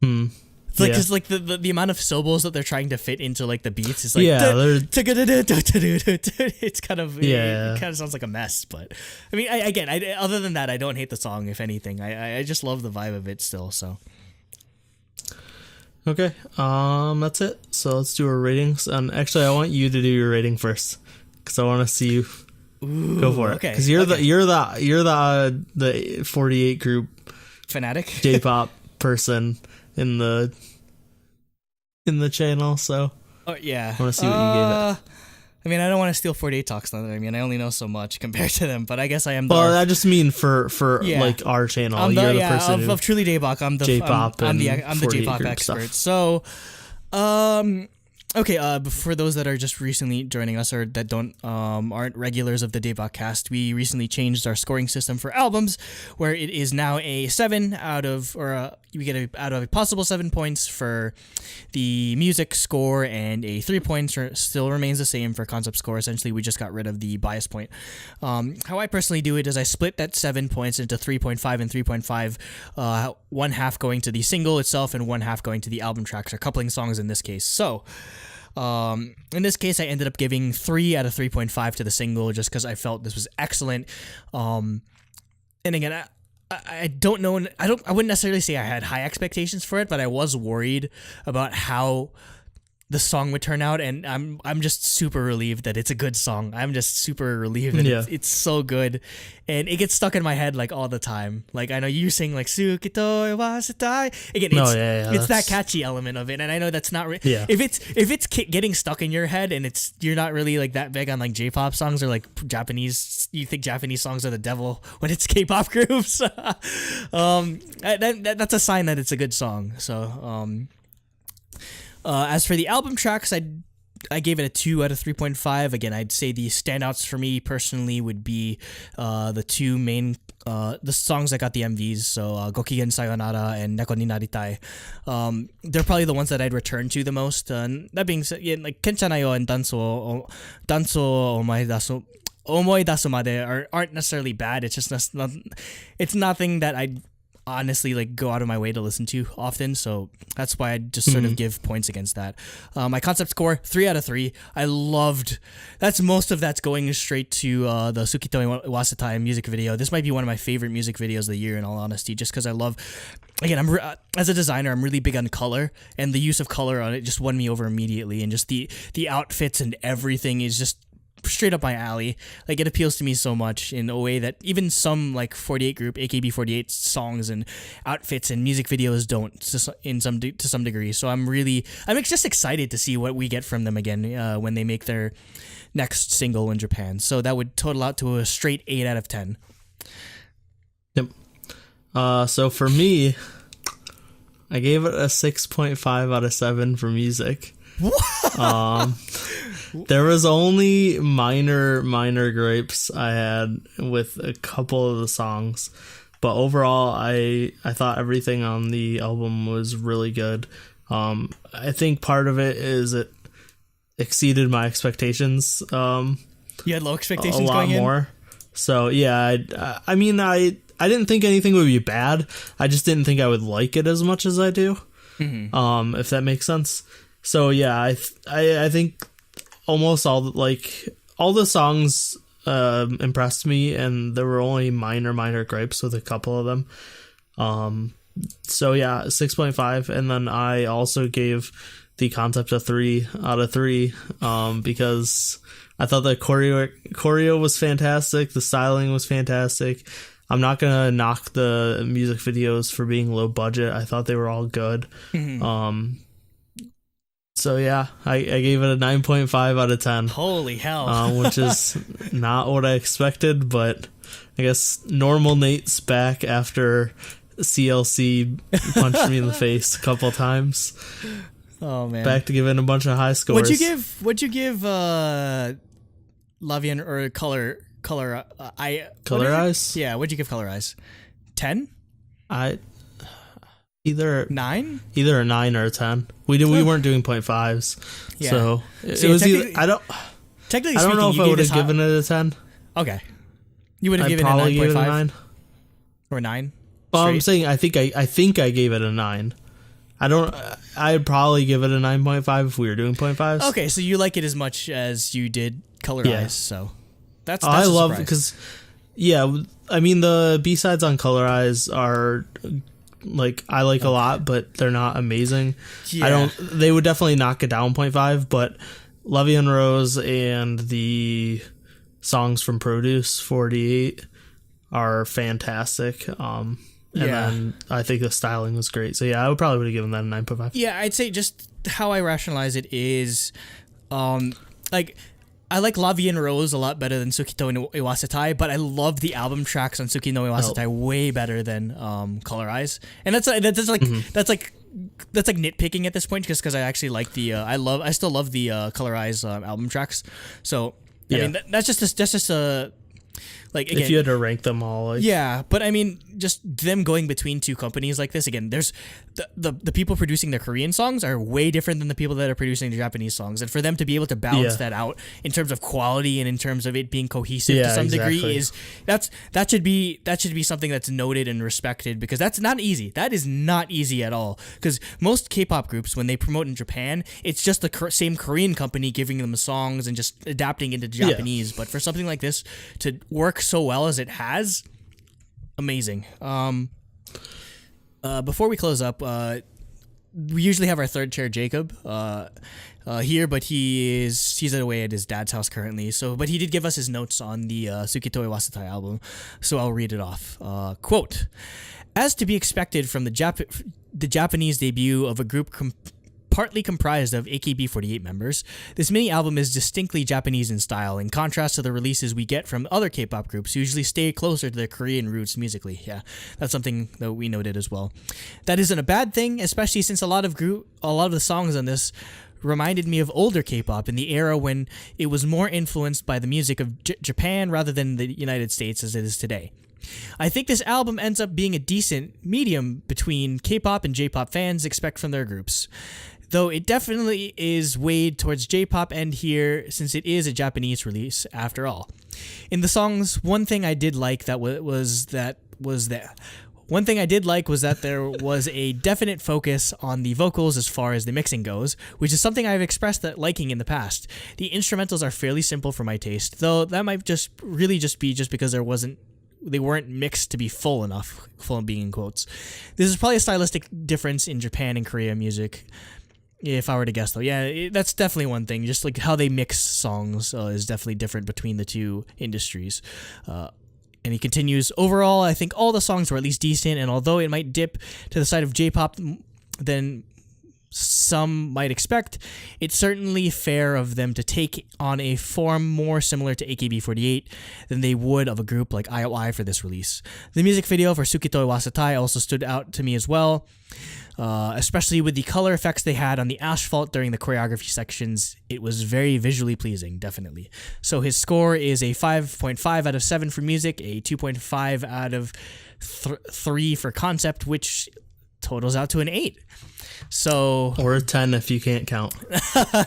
It's like just like the amount of syllables that they're trying to fit into like the beats is like it's kind of it kind of sounds like a mess. But I mean, other than that, I don't hate the song. If anything, I just love the vibe of it still. So. Okay, that's it. So let's do our ratings. And actually, I want you to do your rating first because I want to see you go for it. Because you're the 48 group fanatic J-pop person in the channel. So I want to see what you gave it. I mean, I don't want to steal 48 Talks. I mean, I only know so much compared to them, but I guess I am. Well, I just mean for like our channel. You're the person of Truly Daebak. I'm the J-pop. I'm the J-pop expert. Stuff. So, okay. For those that are just recently joining us or that aren't regulars of the Daebak cast, we recently changed our scoring system for albums, where it is now a 7 out of, we get out of a possible 7 points for the music score, and a 3 points still remains the same for concept score. Essentially, we just got rid of the bias point. How I personally do it is I split that 7 points into 3.5 and 3.5, one half going to the single itself and one half going to the album tracks or coupling songs in this case. So, in this case, I ended up giving 3 out of 3.5 to the single just because I felt this was excellent. And again, I don't know. I wouldn't necessarily say I had high expectations for it, but I was worried about how the song would turn out, and I'm just super relieved that it's a good song. I'm just super relieved that it's so good, and it gets stuck in my head like all the time. Like I know you sing like Suki to Iwasetai. Again, it's that catchy element of it, and I know that's not if it's getting stuck in your head and you're not really like that big on like J-pop songs or like Japanese. You think Japanese songs are the devil when it's K-pop groups. That's a sign that it's a good song. So. As for the album tracks, I gave it a 2 out of 3.5. Again, I'd say the standouts for me personally would be the two main the songs that got the MVs, so Gokigen Sayonara and Neko ni Naritai. They're probably the ones that I'd return to the most. That being said, like Kenchanayo and Danso Omoidasu Made aren't necessarily bad. It's just it's nothing that I'd honestly like go out of my way to listen to often, so that's why I just sort of give points against that. My concept score 3 out of 3. I loved that's going straight to the Suki to Iwasetai music video. This might be one of my favorite music videos of the year, in all honesty, just because I love, again, as a designer, I'm really big on color, and the use of color on it just won me over immediately, and just the outfits and everything is just straight up my alley. Like, it appeals to me so much in a way that even some like 48 group AKB48 songs and outfits and music videos don't to some degree. So I'm just excited to see what we get from them again when they make their next single in Japan. So that would total out to a straight 8 out of 10. Yep. So for me, I gave it a 6.5 out of 7 for music. There was only minor gripes I had with a couple of the songs, but overall I thought everything on the album was really good. I think part of it is it exceeded my expectations. You had low expectations a lot going in? more. So yeah, I mean I didn't think anything would be bad. I just didn't think I would like it as much as I do. Mm-hmm. If that makes sense. So yeah, I think almost all the songs impressed me, and there were only minor gripes with a couple of them. So yeah, 6.5, and then I also gave the concept a 3 out of 3 because I thought the choreo was fantastic, the styling was fantastic. I'm not gonna knock the music videos for being low budget. I thought they were all good. Mm-hmm. So yeah, I gave it a 9.5 out of 10. Holy hell. Which is not what I expected, but I guess normal Nate's back after CLC punched me in the face a couple times. Oh man. Back to giving a bunch of high scores. What'd you give Lavian or Color Eyes? Yeah, what'd you give Color Eyes? 10? Either 9? Either a 9 or a 10. We weren't doing 0.5s. Yeah. So it was either, I don't know if I would have given it a 10. Okay. You would have given it a 9.5 or 9? Well, I'm saying I think I gave it a 9. I'd probably give it a 9.5 if we were doing 0.5s. Okay, so you like it as much as you did Color Eyes, so that's I love surprise. Because I mean the B-sides on Color Eyes are I like a lot, but they're not amazing. Yeah. They would definitely knock it down 0.5, but Levy and Rose and the songs from Produce 48 are fantastic. And then I think the styling was great. So yeah, I would probably have given that a 9.5. Yeah, I'd say just how I rationalize it is, I like La Vie en Rose a lot better than Suki no Iwasetai, but I love the album tracks on Suki no Iwasetai way better than Color Eyes. And that's like nitpicking at this point, just because I actually like the I still love the Color Eyes album tracks. So I mean that's just a again, if you had to rank them all, yeah, but I mean, just them going between two companies like this. Again, there's the people producing the Korean songs are way different than the people that are producing the Japanese songs, and for them to be able to balance that out in terms of quality and in terms of it being cohesive to some degree that should be something that's noted and respected, because that's not easy. That is not easy at all. Because most K-pop groups, when they promote in Japan, it's just the same Korean company giving them the songs and just adapting into Japanese. But for something like this to work so well as it has, amazing. Before we close up, we usually have our third chair, Jacob, here, but he's away at his dad's house currently. But he did give us his notes on the Suki to Iwasetai album, so I'll read it off. Quote: "As to be expected from the Japanese debut of a group partly comprised of AKB48 members, this mini-album is distinctly Japanese in style, in contrast to the releases we get from other K-pop groups who usually stay closer to their Korean roots musically." Yeah, that's something that we noted as well. "That isn't a bad thing, especially since a lot of the songs on this reminded me of older K-pop in the era when it was more influenced by the music of Japan rather than the United States as it is today. I think this album ends up being a decent medium between K-pop and J-pop fans expect from their groups, though it definitely is weighed towards J-pop end here, since it is a Japanese release after all. In the songs, one thing I did like was that there was a definite focus on the vocals as far as the mixing goes, which is something I've expressed that liking in the past. The instrumentals are fairly simple for my taste, though that might just be because they weren't mixed to be full enough, full being in quotes. This is probably a stylistic difference in Japan and Korea music. If I were to guess, though, that's definitely one thing. Just like how they mix songs is definitely different between the two industries. And he continues, overall, I think all the songs were at least decent, and although it might dip to the side of J-pop than some might expect, it's certainly fair of them to take on a form more similar to AKB48 than they would of a group like IOI for this release. The music video for Suki to Iwasetai also stood out to me as well, especially with the color effects they had on the asphalt during the choreography sections. It was very visually pleasing, definitely. So his score is a 5.5 out of 7 for music, a 2.5 out of 3 for concept, which totals out to an 8. So or a 10 if you can't count.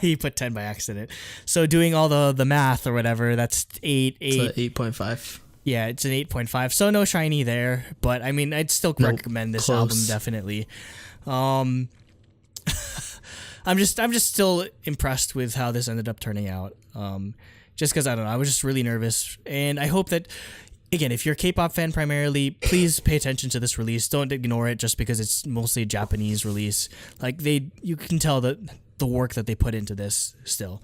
He put 10 by accident. So doing all the math or whatever, that's 8. It's 8.5. Yeah, it's an 8.5. So no shiny there, but I mean, I'd still recommend this album definitely. I'm just still impressed with how this ended up turning out. Just because I don't know, I was just really nervous, and I hope that. Again, if you're a K-pop fan primarily, please pay attention to this release. Don't ignore it just because it's mostly a Japanese release. Like you can tell the work that they put into this still.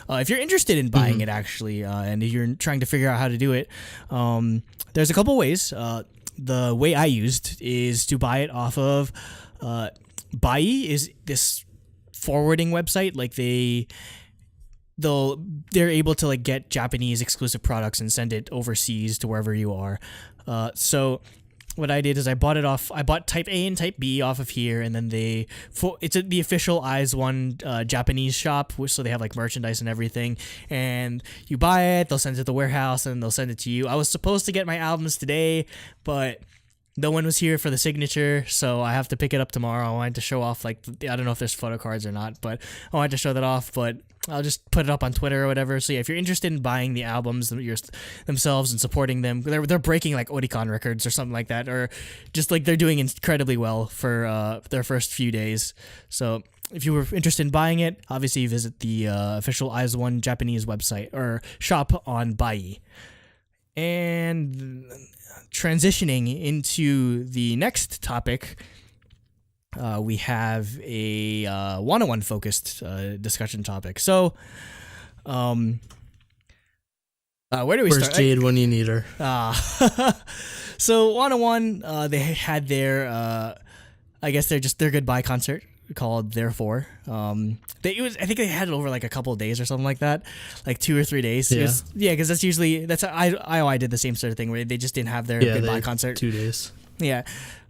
If you're interested in buying it actually, and if you're trying to figure out how to do it, there's a couple ways. The way I used is to buy it off of Bai is this forwarding website. Like they're able to like get Japanese exclusive products and send it overseas to wherever you are. So what I did is I bought Type A and Type B off of here, and then it's the official IZ*ONE Japanese shop, so they have like merchandise and everything. And you buy it, they'll send it to the warehouse, and they'll send it to you. I was supposed to get my albums today, but no one was here for the signature, so I have to pick it up tomorrow. I wanted to show off, like, I don't know if there's photo cards or not, but I wanted to show that off, but I'll just put it up on Twitter or whatever. So yeah, if you're interested in buying the albums themselves and supporting them, they're breaking like Oricon records or something like that, or just like they're doing incredibly well for their first few days. So if you were interested in buying it, obviously visit the official IZ*ONE Japanese website or shop on Bai. And transitioning into the next topic, we have a one-on-one focused discussion topic. So, where do we start? Where's Jade when you need her? So one-on-one, they had their, I guess their goodbye concert called Therefore. I think they had it over like a couple of days or something like that, like 2 or 3 days. Yeah, because that's I did the same sort of thing where they just didn't have their goodbye concert. 2 days. Yeah.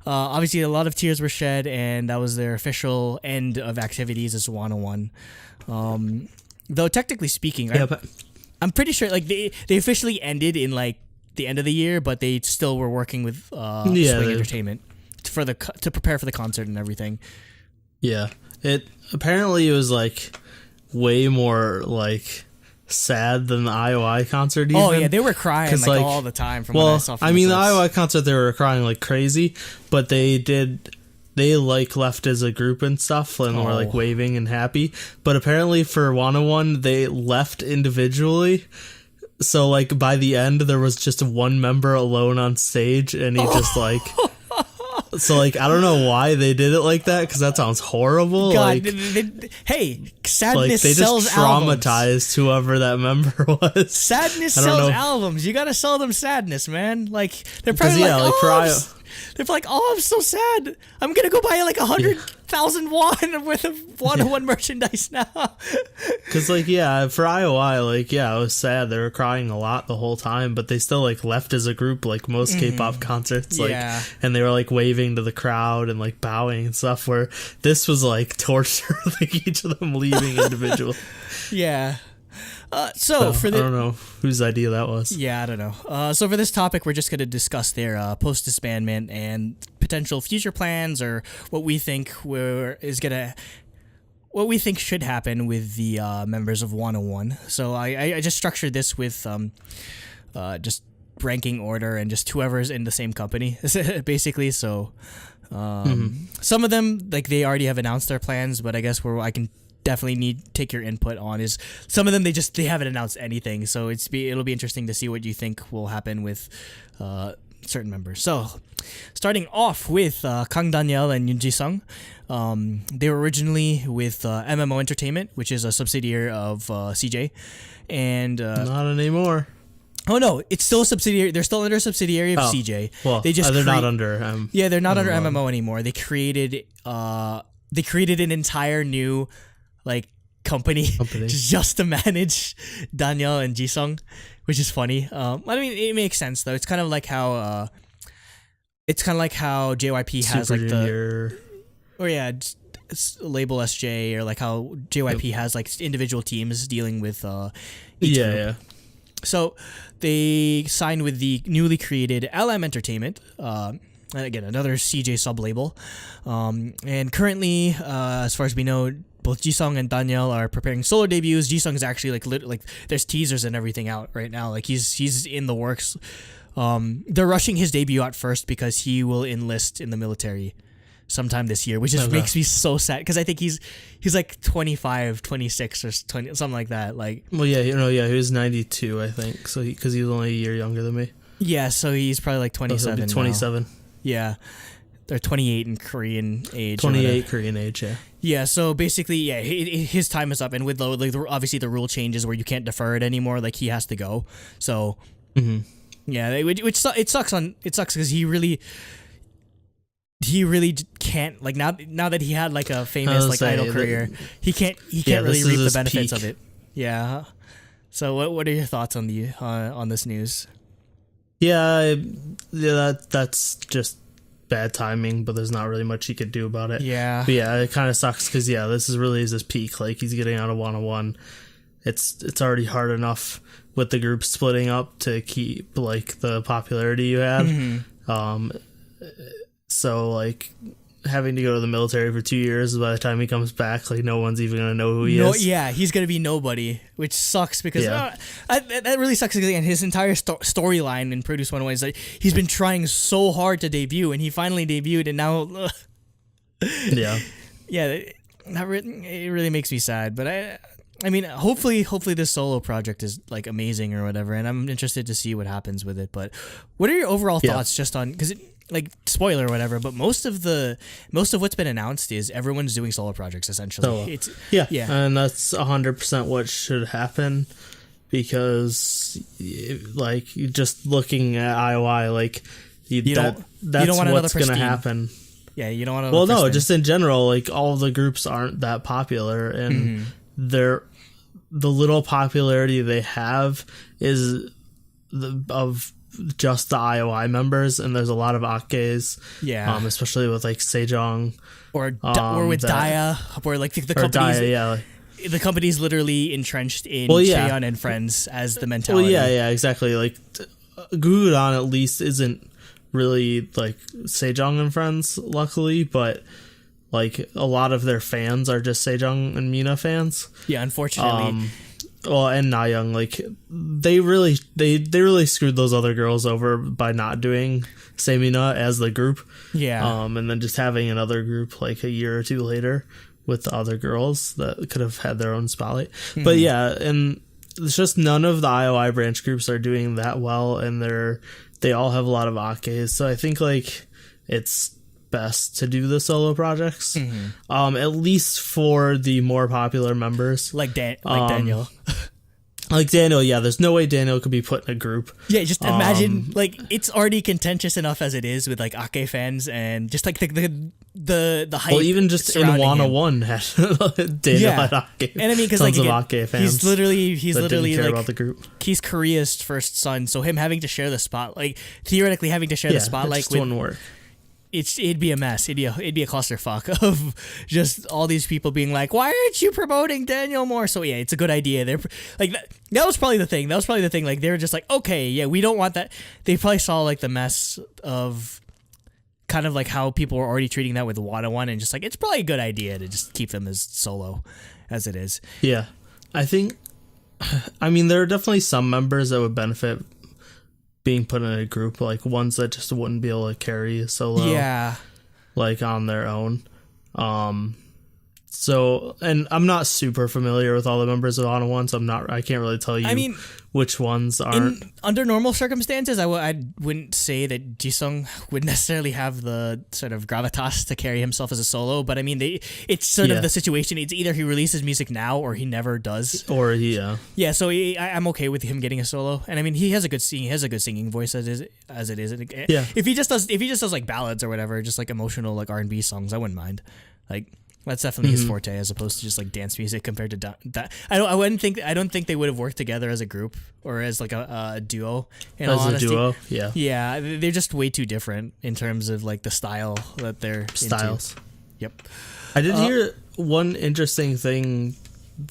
Obviously, a lot of tears were shed, and that was their official end of activities as one-on-one. Though technically speaking, I'm pretty sure like they officially ended in like the end of the year, but they still were working with Swing Entertainment to prepare for the concert and everything. Yeah, it was like way more like sad than the IOI concert. Even. Oh yeah, they were crying like all the time. From what I saw. From the IOI concert, they were crying like crazy, but they like left as a group and stuff, and were like waving and happy. But apparently for 101, they left individually. So like by the end, there was just one member alone on stage, and he just like. So, like, I don't know why they did it like that, because that sounds horrible. God, hey, sadness they sells just traumatized whoever that member was. Sadness sells albums. You gotta sell them sadness, man. Like, they're probably they're like, oh, I'm so sad. I'm gonna go buy like 100,000 won worth of one-on-one merchandise now. Because, like, yeah, for IOI, like, yeah, it was sad. They were crying a lot the whole time, but they still, like, left as a group, like most K-pop concerts. Like, and they were, like, waving to the crowd and, like, bowing and stuff, where this was, like, torture, like, each of them leaving individually. Yeah. So for I don't know whose idea that was. Yeah, I don't know. So for this topic, we're just going to discuss their post-disbandment and potential future plans, or what we think should happen with the members of 101. So I just structured this with just ranking order and just whoever's in the same company, basically. So some of them, like, they already have announced their plans, but I guess where I can definitely take your input on is some of them they haven't announced anything, so it'll be interesting to see what you think will happen with certain members. So, starting off with Kang Daniel and Yoon Ji-sung. They were originally with MMO Entertainment, which is a subsidiary of CJ. And not anymore. Oh no, it's still a subsidiary. They're still under a subsidiary of CJ. Well, they're not under. Yeah, they're not under MMO anymore. They created an entire new like company. Just to manage Daniel and Jisung, which is funny. I mean, it makes sense though. It's kind of like how JYP has Super like Junior. it's label SJ, or like how JYP has like individual teams dealing with each group. Yeah. So they signed with the newly created LM Entertainment, and again another CJ sub label, and currently, as far as we know, both Jisung and Daniel are preparing solo debuts. Jisung is actually like there's teasers and everything out right now. Like he's in the works. They're rushing his debut out first because he will enlist in the military sometime this year, which just makes me so sad because I think he's like 25, 26 or 20, something like that. Like, well, he was 92, I think. So because he's only a year younger than me. Yeah, so he's probably like 27. 27. Now. Yeah, they're 28 in Korean age. 28 Korean age. Yeah. Yeah. So basically, his time is up, and with obviously the rule changes where you can't defer it anymore. Like he has to go. So. Mm-hmm. Yeah, it sucks because he really can't, like, now that he had like a famous like idol career, he can't really reap the benefits of it. Yeah. So what are your thoughts on the on this news? Yeah, that's just bad timing, but there's not really much he could do about it. Yeah. But yeah, it kind of sucks because this is really his peak. Like he's getting out of 101. It's already hard enough with the group splitting up to keep like the popularity you had. Mm-hmm. So like having to go to the military for 2 years, by the time he comes back, like no one's even gonna know who he is. Yeah, he's gonna be nobody, which sucks because that really sucks. Again, his entire storyline in Produce 101 is like he's been trying so hard to debut, and he finally debuted, and now it really makes me sad. But I mean, hopefully this solo project is like amazing or whatever, and I'm interested to see what happens with it. But what are your overall thoughts just on, because like spoiler or whatever, but most of what's been announced is everyone's doing solo projects essentially. And that's 100% what should happen, because like just looking at IOI, like that's what's gonna happen. Yeah, you don't want to. Well, no, just in general, like all the groups aren't that popular, and the little popularity they have is of just the IOI members, and there's a lot of Akkes, especially with like Sejong or with Daya, where like the company's the company's literally entrenched in Cheon and Friends as the mentality. Well, exactly. Like Gugudan at least isn't really like Sejong and Friends, luckily, but like a lot of their fans are just Sejong and Mina fans. Yeah, unfortunately. And Nayoung, like they really screwed those other girls over by not doing Semina as the group. Yeah. And then just having another group like a year or two later with the other girls that could have had their own spotlight. Mm-hmm. But yeah, and it's just none of the IOI branch groups are doing that well, and they all have a lot of Akkes. So I think like it's best to do the solo projects, at least for the more popular members, like Daniel. Like Daniel, there's no way Daniel could be put in a group. Yeah, just imagine, like, it's already contentious enough as it is with like Ake fans, and just like the hype. Well, even just in 101 had Daniel had Ake. And I mean, because like Ake fans, he's literally care like about the group. He's Korea's first son, so him having to share the spot, like theoretically having to share the spotlight, wouldn't work. It'd be a mess. It'd be a clusterfuck of just all these people being like, "Why aren't you promoting Daniel more?" So yeah, it's a good idea. They're like that was probably the thing. Like they were just like, okay, we don't want that. They probably saw like the mess of kind of like how people were already treating that with Wada One, and just like it's probably a good idea to just keep them as solo as it is. Yeah, I think. I mean, there are definitely some members that would benefit being put in a group, like ones that just wouldn't be able to carry a solo, like on their own. So, and I'm not super familiar with all the members of Ana One, so I can't really tell you which ones aren't. Under normal circumstances, I wouldn't say that Jisung would necessarily have the sort of gravitas to carry himself as a solo, but I mean, it's sort of the situation. It's either he releases music now or he never does. Or yeah. Yeah, so I'm okay with him getting a solo, and I mean, he has a good singing voice as it is. Yeah. If he just does like ballads or whatever, just like emotional like R&B songs, I wouldn't mind. Like, that's definitely his forte, as opposed to just like dance music compared to that. I don't think they would have worked together as a group or as like a duo. In all honesty. A duo, yeah. Yeah, they're just way too different in terms of like the style that they're styles. Into. Yep. I did hear one interesting thing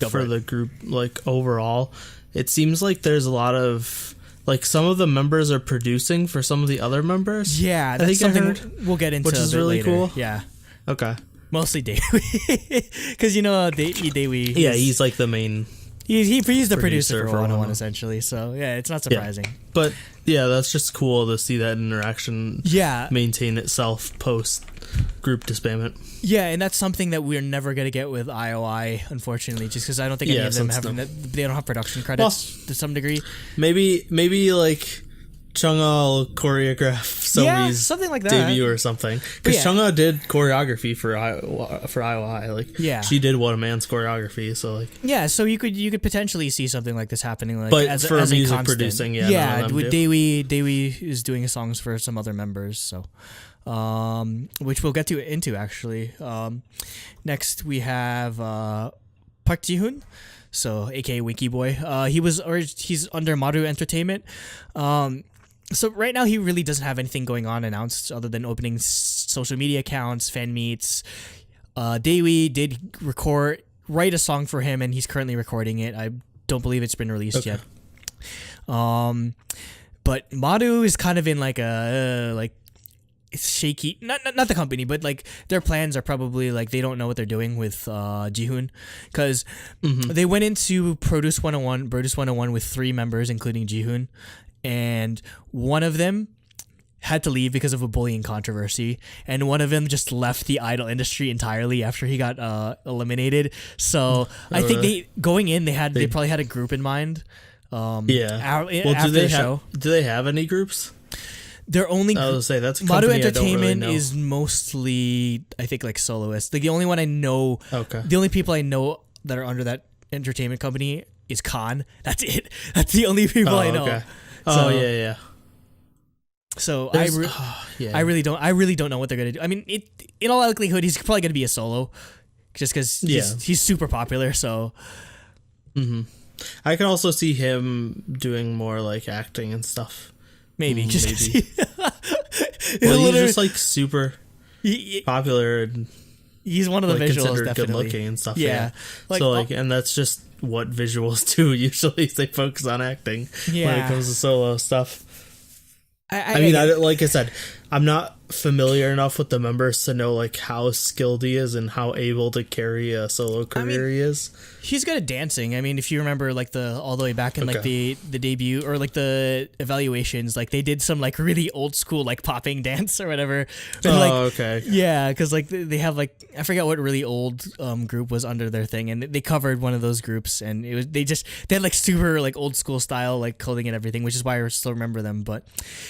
for the group, like overall. It seems like there's a lot of like some of the members are producing for some of the other members. Yeah, that's something we'll get into, which is really later. Cool. Yeah. Okay. Mostly Daewee, because Daewee. Yeah, he's like the main. He's the producer for 101 essentially. So yeah, it's not surprising. Yeah. But yeah, that's just cool to see that interaction. Yeah. Maintain itself post group disbandment. Yeah, and that's something that we're never gonna get with IOI, unfortunately, just because I don't think any of them they don't have production credits to some degree. Maybe like Chungha will choreograph Somi's something like that. debut or something. Because Chungha did choreography for IOI. Like, she did What a Man's choreography. So like, yeah, so you could potentially see something like this happening, like, but as for as music a producing, with Daewee is doing songs for some other members, so which we'll get into actually. Next we have Park Ji-hoon. So, aka Winky Boy. He's under Maru Entertainment. So right now he really doesn't have anything going on announced other than opening social media accounts, fan meets. Daewee did write a song for him, and he's currently recording it. I don't believe it's been released yet. But Maru is kind of in like a it's shaky. Not the company, but like their plans are probably like they don't know what they're doing with Ji-hoon, because they went into Produce 101 with 3 members, including Ji-hoon, and one of them had to leave because of a bullying controversy, and one of them just left the idol industry entirely after he got eliminated. So I think they probably had a group in mind. Well, after the show. Do they have any groups? They're only. I was say that's a Maru company Entertainment I don't really know. is mostly, I think, like soloists. Like the only one I know. Okay. The only people I know that are under that entertainment company is Khan. That's it. That's the only people I know. Okay. So, yeah. So I really don't know what they're gonna do. I mean, in all likelihood, he's probably gonna be a solo, just because he's super popular. So. I can also see him doing more like acting and stuff. Maybe. Well, he's just like super popular and he's one of the like, visuals, considered definitely. good looking and stuff. Yeah. Like, so like, and that's just what visuals do. Usually they focus on acting when it comes to solo stuff. I mean, like I said, I'm not familiar enough with the members to know like how skilled he is and how able to carry a solo career he is. He's good at dancing. I mean, if you remember, like all the way back in like the debut or like the evaluations, like they did some like really old school like popping dance or whatever. Okay. Yeah, because like they have like I forgot what really old group was under their thing, and they covered one of those groups, and it was they had like super like old school style like clothing and everything, which is why I still remember them. But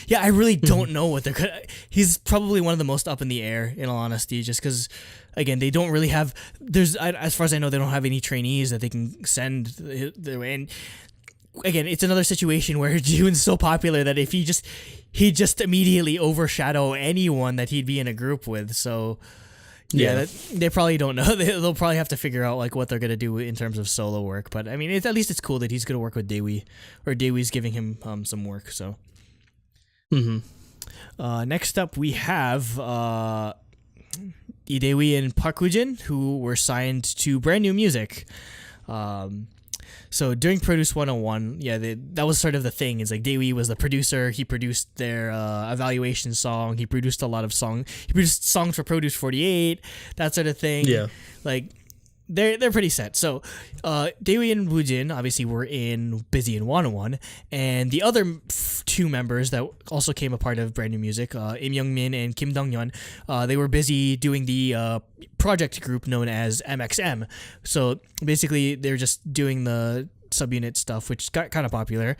yeah, I really don't know what they're gonna. He's probably one of the most up in the air, in all honesty, just because again they don't really have as far as I know, they don't have any trainees that they can send their way. And again, it's another situation where Ji-hoon's so popular that if he'd just immediately overshadow anyone that he'd be in a group with. So they probably don't know. They'll probably have to figure out like what they're gonna do in terms of solo work. But I mean, at least it's cool that he's gonna work with Daewee, or Daewee's giving him some work. So next up we have Daewee and Park Woo-jin, who were signed to brand new music. So during Produce 101, that was sort of the thing. Is like Daewee was the producer. He produced their evaluation song. He produced a lot of songs. He produced songs for Produce 48, that sort of thing. Yeah. Like they're pretty set. So, Daewoo and Woojin obviously were busy in 101, and the other two members that also came a part of brand new music, Im Young-min and Kim Dong-yeon, they were busy doing the project group known as MXM. So basically, they're just doing the subunit stuff, which got kind of popular.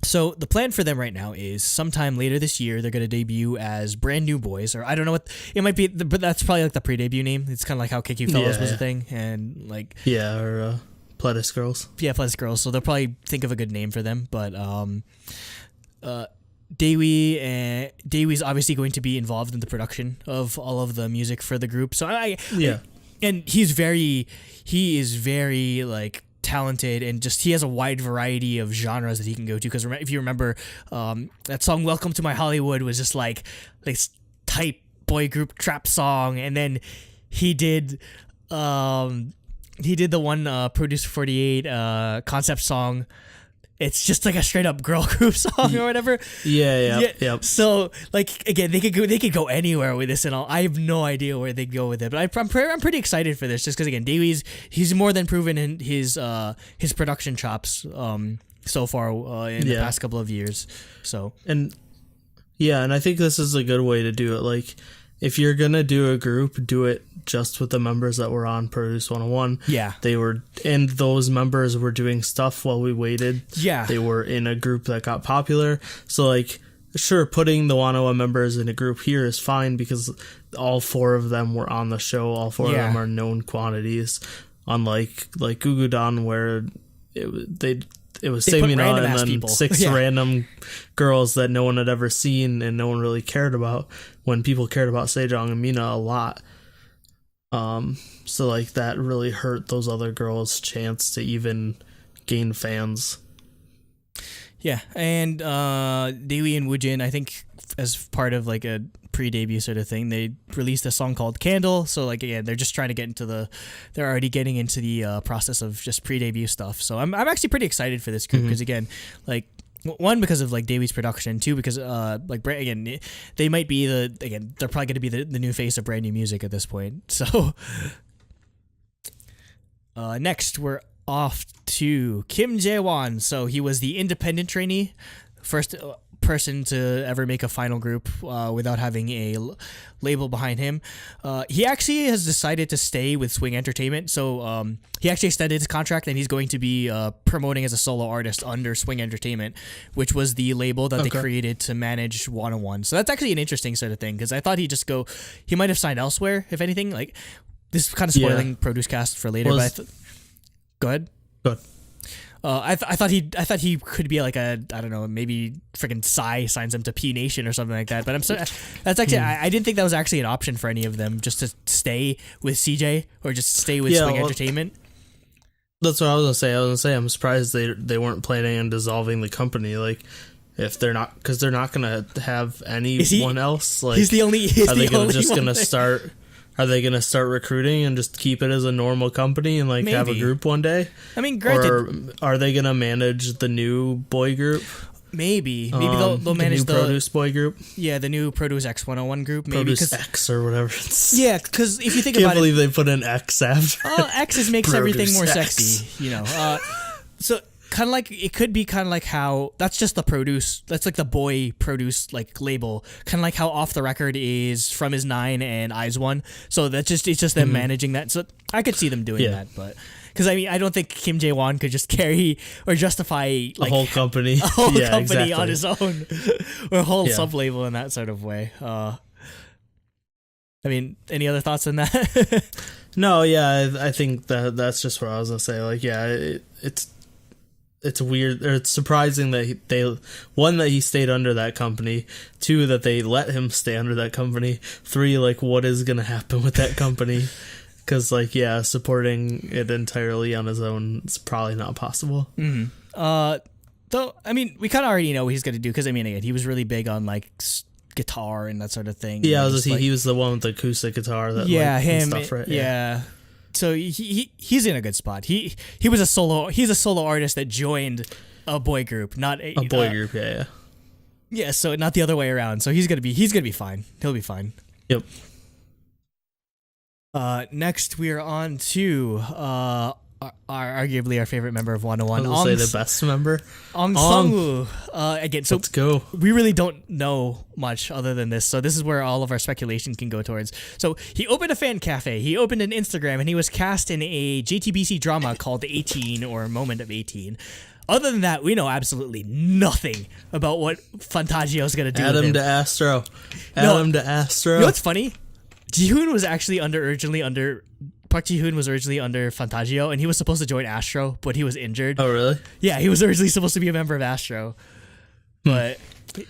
So the plan for them right now is sometime later this year they're going to debut as Brand New Boys, or I don't know what it might be, but that's probably like the pre-debut name. It's kind of like how KQ Fellows was a thing, and like or Pledis Girls. Yeah, Pledis Girls. So they'll probably think of a good name for them, but Daewoo's obviously going to be involved in the production of all of the music for the group. So and he is very like talented, and just he has a wide variety of genres that he can go to, because if you remember that song Welcome to My Hollywood was just like type boy group trap song, and then he did the one Producer 48 concept song. It's just like a straight up girl group song or whatever. Yeah. So like again, they could go anywhere with this and all. I have no idea where they'd go with it, but I'm pretty excited for this, just because again, he's more than proven in his production chops so far in the past couple of years. So and I think this is a good way to do it. Like, if you're gonna do a group, do it just with the members that were on Produce 101. Yeah. And those members were doing stuff while we waited. Yeah. They were in a group that got popular. So, like, sure, putting the 101 members in a group here is fine, because all four of them were on the show. All four of them are known quantities. Unlike, like, Gugudan, where it was Semina and then people. six random girls that no one had ever seen and no one really cared about, when people cared about Sejong and Mina a lot. So like that really hurt those other girls' chance to even gain fans. Yeah, and Daewoo and Woojin, I think as part of like a pre-debut sort of thing, they released a song called Candle. So like again, they're just trying to they're already getting into the process of just pre-debut stuff. So I'm actually pretty excited for this group, because again, like one, because of like Daewoo's production, two, because like again, they might be they're probably going to be the new face of brand new music at this point. So next we're off to Kim Jae-won. So he was the independent trainee, first person to ever make a final group without having a label behind him. He actually has decided to stay with Swing Entertainment, so he actually extended his contract, and he's going to be promoting as a solo artist under Swing Entertainment, which was the label that they created to manage 101. So that's actually an interesting sort of thing, because I thought he might have signed elsewhere, if anything. Like, this is kind of spoiling ProduceCast for later, go ahead. I thought he could be like I don't know, maybe freaking Psy signs him to P Nation or something like that. But that's actually I didn't think that was actually an option for any of them, just to stay with CJ or just stay with Swing Entertainment. That's what I was gonna say. I'm surprised they weren't planning on dissolving the company. Like, if they're not, because they're not gonna have anyone else. Like, he's the only. Are they gonna start recruiting and just keep it as a normal company and like have a group one day? I mean, granted, or are they gonna manage the new boy group? Maybe they'll manage the new Produce boy group. Yeah, the new Produce X101 group. Maybe Produce X or whatever. Yeah, because if you think about it, can't believe they put an X after. X makes everything more sexy, you know. So kind of like, it could be kind of like how that's just the Produce. That's like the boy Produce like label. Kind of like how Off the Record is From Is 9 and Eyes 1. So it's just them managing that. So I could see them doing that, but. Because, I mean, I don't think Kim Jae-won could just carry or justify like, a whole company, on his own, or a whole sub-label in that sort of way. I mean, any other thoughts on that? No, I think that's just what I was going to say. Like, it's weird, or it's surprising that one, that he stayed under that company, two, that they let him stay under that company, three, like, what is going to happen with that company? Because, like, supporting it entirely on his own is probably not possible. Mm-hmm. Though, I mean, we kind of already know what he's going to do, because, I mean, again, he was really big on, like, guitar and that sort of thing. Yeah, he was the one with the acoustic guitar that, him, stuff, right? Yeah. So he's in a good spot. He's a solo artist that joined a boy group, not a boy group, yeah. Yeah, so not the other way around. So he's gonna be fine. He'll be fine. Yep. Next we are on to arguably our favorite member of 101. I'll say the best member. Ong Sung-woo. Again, so let's go. We really don't know much other than this, so this is where all of our speculation can go towards. So he opened a fan cafe, he opened an Instagram, and he was cast in a JTBC drama called 18 or Moment of 18. Other than that, we know absolutely nothing about what Fantagio's going to do with him. Adam to Astro. Adam to Astro. You know what's funny? Ji-hoon was actually Park Ji-hoon was originally under Fantagio, and he was supposed to join Astro, but he was injured. Oh, really? Yeah, he was originally supposed to be a member of Astro, but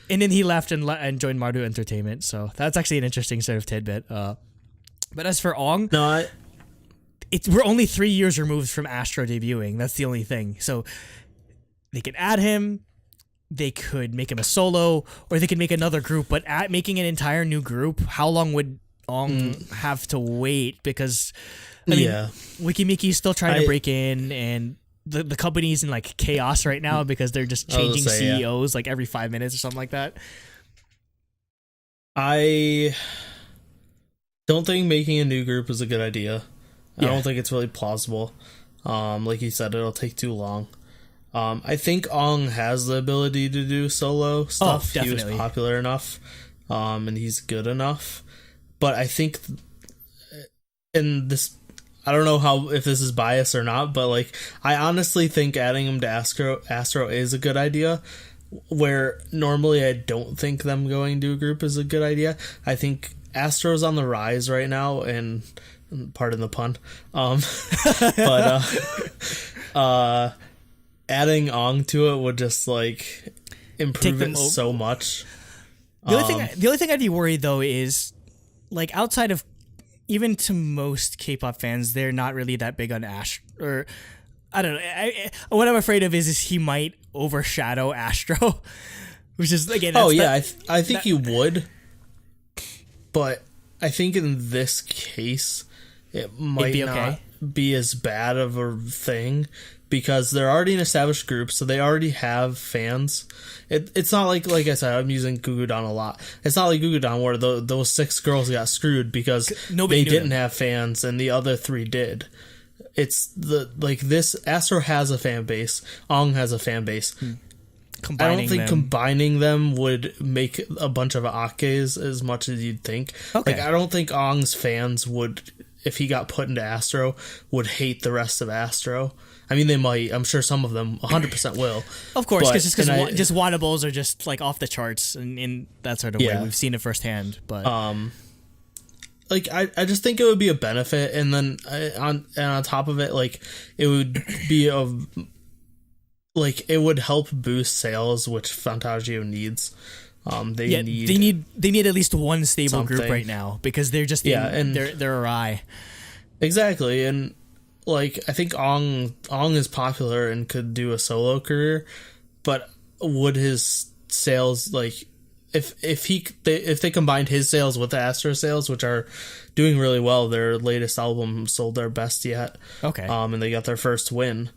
and then he left and joined Mardu Entertainment. So that's actually an interesting sort of tidbit. But as for Ong, we're only 3 years removed from Astro debuting. That's the only thing. So they could add him, they could make him a solo, or they could make another group. But at making an entire new group, how long would Ong have to wait? Because I mean, Wikimiki's still trying to break in, and the company's in like chaos right now because they're just changing CEOs like every 5 minutes or something like that. I don't think making a new group is a good idea. I don't think it's really plausible. Like you said, it'll take too long. I think Ong has the ability to do solo stuff. He was popular enough, and he's good enough. But I think in this, I don't know if this is bias or not, but like I honestly think adding him to Astro is a good idea. Where normally I don't think them going to a group is a good idea. I think Astro's on the rise right now, and pardon the pun. But adding Ong to it would just like improve it so much. The only thing I'd be worried though is like outside of, even to most K-pop fans, they're not really that big on Ash, or I don't know. What I'm afraid of is he might overshadow Astro, which is again. I think he would, but I think in this case it might not be as bad of a thing because they're already an established group, so they already have fans. It's not like I said, I'm using Gugudan a lot. It's not like Gugudan where those 6 girls got screwed because they didn't have fans and the other 3 did. It's this Astro has a fan base, Ong has a fan base. I don't think combining them would make a bunch of Akes as much as you'd think. Like I don't think Ong's fans would, if he got put into Astro, would hate the rest of Astro. I mean, they might. I'm sure some of them 100% will. Of course, because just Wannables are just like off the charts in that sort of way. We've seen it firsthand. But like I just think it would be a benefit, and then on top of it, like it would be it would help boost sales, which Fantagio needs. They need at least one stable group right now because they're just they're awry. Exactly, and like I think Ong is popular and could do a solo career, but would his sales, like if they combined his sales with the Astro sales, which are doing really well, their latest album sold their best yet. And they got their first win.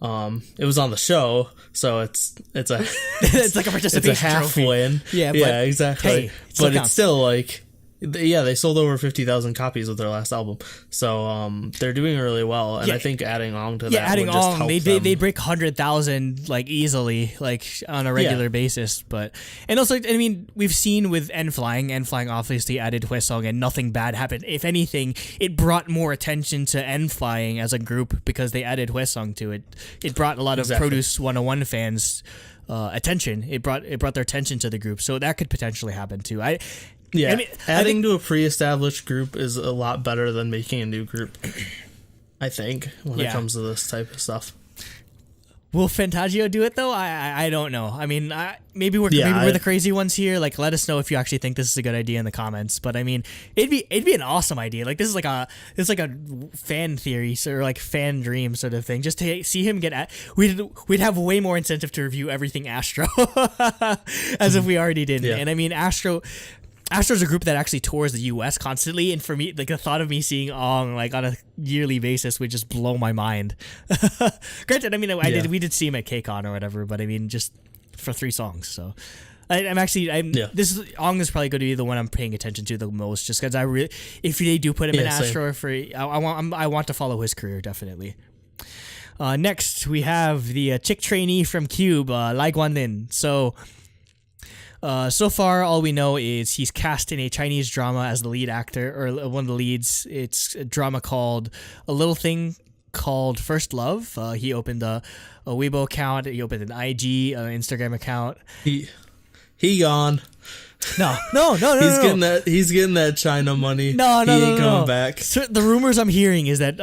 It was on the show, so it's a it's like a participation it's a half trophy. Win. Yeah, exactly. Hey, but it's still like they sold over 50,000 copies with their last album, so they're doing really well, and I think adding Ong to that would just help them. They break 100,000 like easily, like on a regular basis. But and also, I mean, we've seen with N Flying obviously added Hwesong and nothing bad happened. If anything, it brought more attention to N Flying as a group because they added Hwesong to it. It brought a lot of Produce 101 fans attention. It brought their attention to the group, so that could potentially happen too. Adding to a pre-established group is a lot better than making a new group, I think, when it comes to this type of stuff. Will Fantagio do it though? I don't know. I mean, maybe we're the crazy ones here. Like, let us know if you actually think this is a good idea in the comments. But I mean, it'd be an awesome idea. Like, this is like a fan theory or like fan dream sort of thing. Just to see him get we'd have way more incentive to review everything Astro, as if we already didn't. And I mean, Astro's a group that actually tours the U.S. constantly, and for me, like the thought of me seeing Ong like on a yearly basis would just blow my mind. Granted, I mean, we did see him at KCON or whatever, but I mean, just for 3 songs. So, This is Ong is probably going to be the one I'm paying attention to the most, just because if they do put him in Astro I want to follow his career definitely. Next we have the chick trainee from Cube, Lai Guanlin. So far all we know is he's cast in a Chinese drama as the lead actor, or one of the leads. It's a drama called A Little Thing Called First Love. He opened a Weibo account. He opened an IG, Instagram account. He gone. No. He's getting that China money. He ain't coming back. So the rumors I'm hearing is that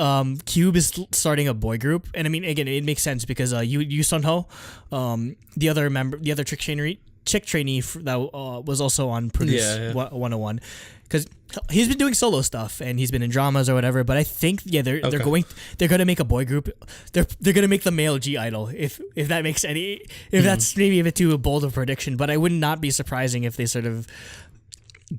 Cube is starting a boy group, and I mean, again, it makes sense because Yu Sun Ho, the other chick trainee that was also on Produce 101, because he's been doing solo stuff and he's been in dramas or whatever. But I think they're gonna make a boy group. They're gonna make the male G idol, if that makes any, if that's maybe a bit too bold of a prediction. But I would not be surprising if they sort of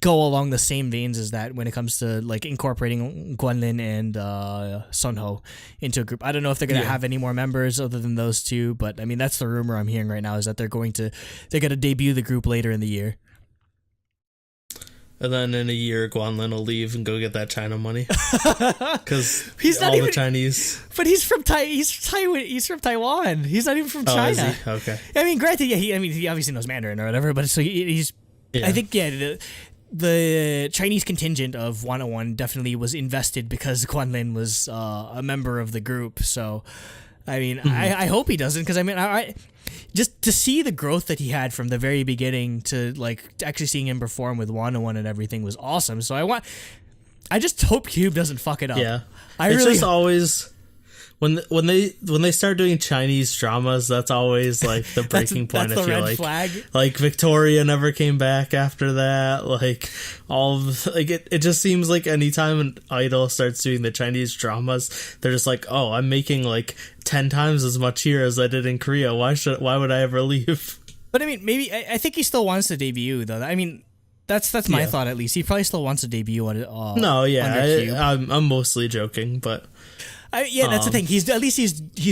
go along the same veins as that when it comes to like incorporating Guanlin and Sunho into a group. I don't know if they're gonna have any more members other than those two, but I mean that's the rumor I'm hearing right now, is that they're gonna debut the group later in the year. And then in a year, Guanlin will leave and go get that China money, because he's not even the Chinese. But he's from Taiwan. He's from Taiwan. He's not even from China. Is he? Okay. I mean, granted, he obviously knows Mandarin or whatever. But so he's. Yeah. I think the Chinese contingent of 101 definitely was invested because Guanlin was a member of the group. So, I mean, I hope he doesn't, because I mean, I just to see the growth that he had from the very beginning to like actually seeing him perform with 101 and everything was awesome. So I just hope Cube doesn't fuck it up. Yeah, it's just always when they start doing Chinese dramas, that's always like the breaking point. That's I feel red flag. Like Victoria never came back after that. Like it just seems like anytime an idol starts doing the Chinese dramas, they're just like, oh, I'm making like 10 times as much here as I did in Korea. Why would I ever leave? But I mean, maybe I think he still wants to debut though. I mean, that's my thought at least. He probably still wants to debut on it. I'm mostly joking, but. That's the thing. He's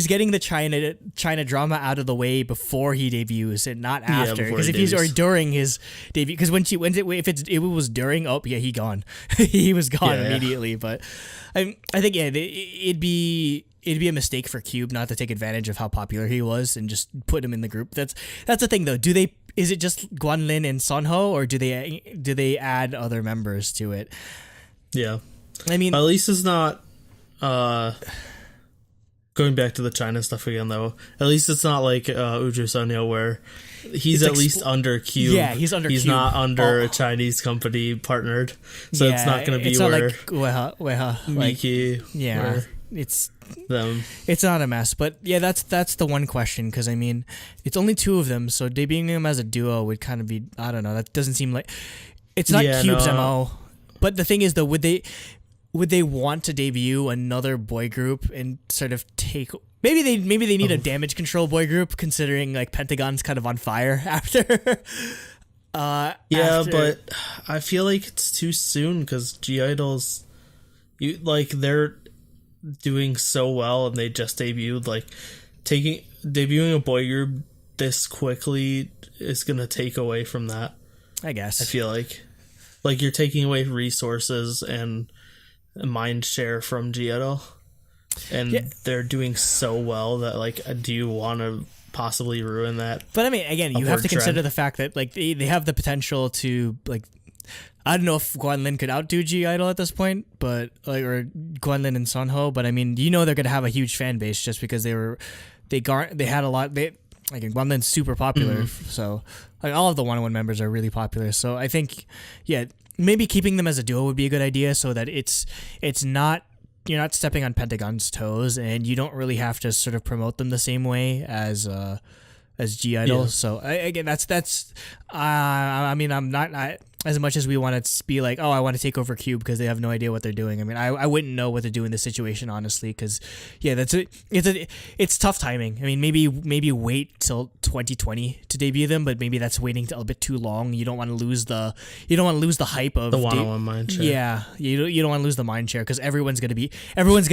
getting the China drama out of the way before he debuts, and not after. Because if he's or during his debut, because if it was during, he gone. He was gone immediately. But I think it'd be a mistake for Cube not to take advantage of how popular he was and just put him in the group. That's the thing though. Is it just Guanlin and Sunho, or do they add other members to it? Yeah, I mean, at least it's not. Going back to the China stuff again, though, at least it's not like Uju Sonyo, where he's at least under Cube. Yeah, he's under Cube. He's not under a Chinese company partnered, so it's not going to be where Miki. Yeah, it's them. It's not a mess, but yeah, that's the one question, because I mean, it's only two of them, so debuting them as a duo would kind of be, I don't know. That doesn't seem like it's not Cube's MO. But the thing is, though, would they want to debut another boy group and sort of take? Maybe they need a Damage Control boy group, considering like Pentagon's kind of on fire after. But I feel like it's too soon, because G Idols, they're doing so well and they just debuted. Like debuting a boy group this quickly is gonna take away from that. I guess. I feel like you're taking away resources and mind share from G Idol, and they're doing so well that do you want to possibly ruin that? But I mean, again, you have to consider the fact that they have the potential to I don't know if Guanlin could outdo G Idol at this point, but or Guanlin and Sunho, but I mean, they're gonna have a huge fan base just because they had a lot. Guanlin's super popular, so all of the 101 members are really popular. So I think, maybe keeping them as a duo would be a good idea, so that it's not, you're not stepping on Pentagon's toes, and you don't really have to sort of promote them the same way as G Idol. Yeah. So again, that's I mean, I'm not as much as we want to be like, oh, I want to take over Cube because they have no idea what they're doing. I mean, I wouldn't know what to do in this situation, honestly, because it's tough timing. I mean, maybe wait till 2020 to debut them, but maybe that's waiting a bit too long. You don't want to lose the hype of the 101 mind share. Yeah, you don't want to lose the mind share, because everyone's gonna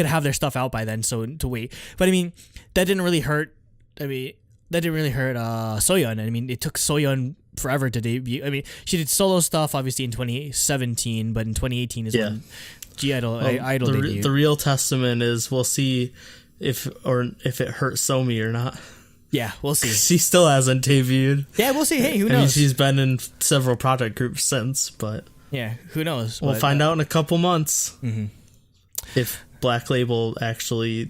have their stuff out by then. So to wait, but I mean, that didn't really hurt. Soyeon. I mean, it took Soyeon forever to debut. I mean, she did solo stuff obviously in 2017, but in 2018 is when G-Idol Idol debuted. The real testament is we'll see if it hurt Somi or not. Yeah, we'll see. She still hasn't debuted. Yeah, we'll see. Hey, who knows? I mean, she's been in several project groups since, but yeah, who knows? We'll find out in a couple months if Black Label actually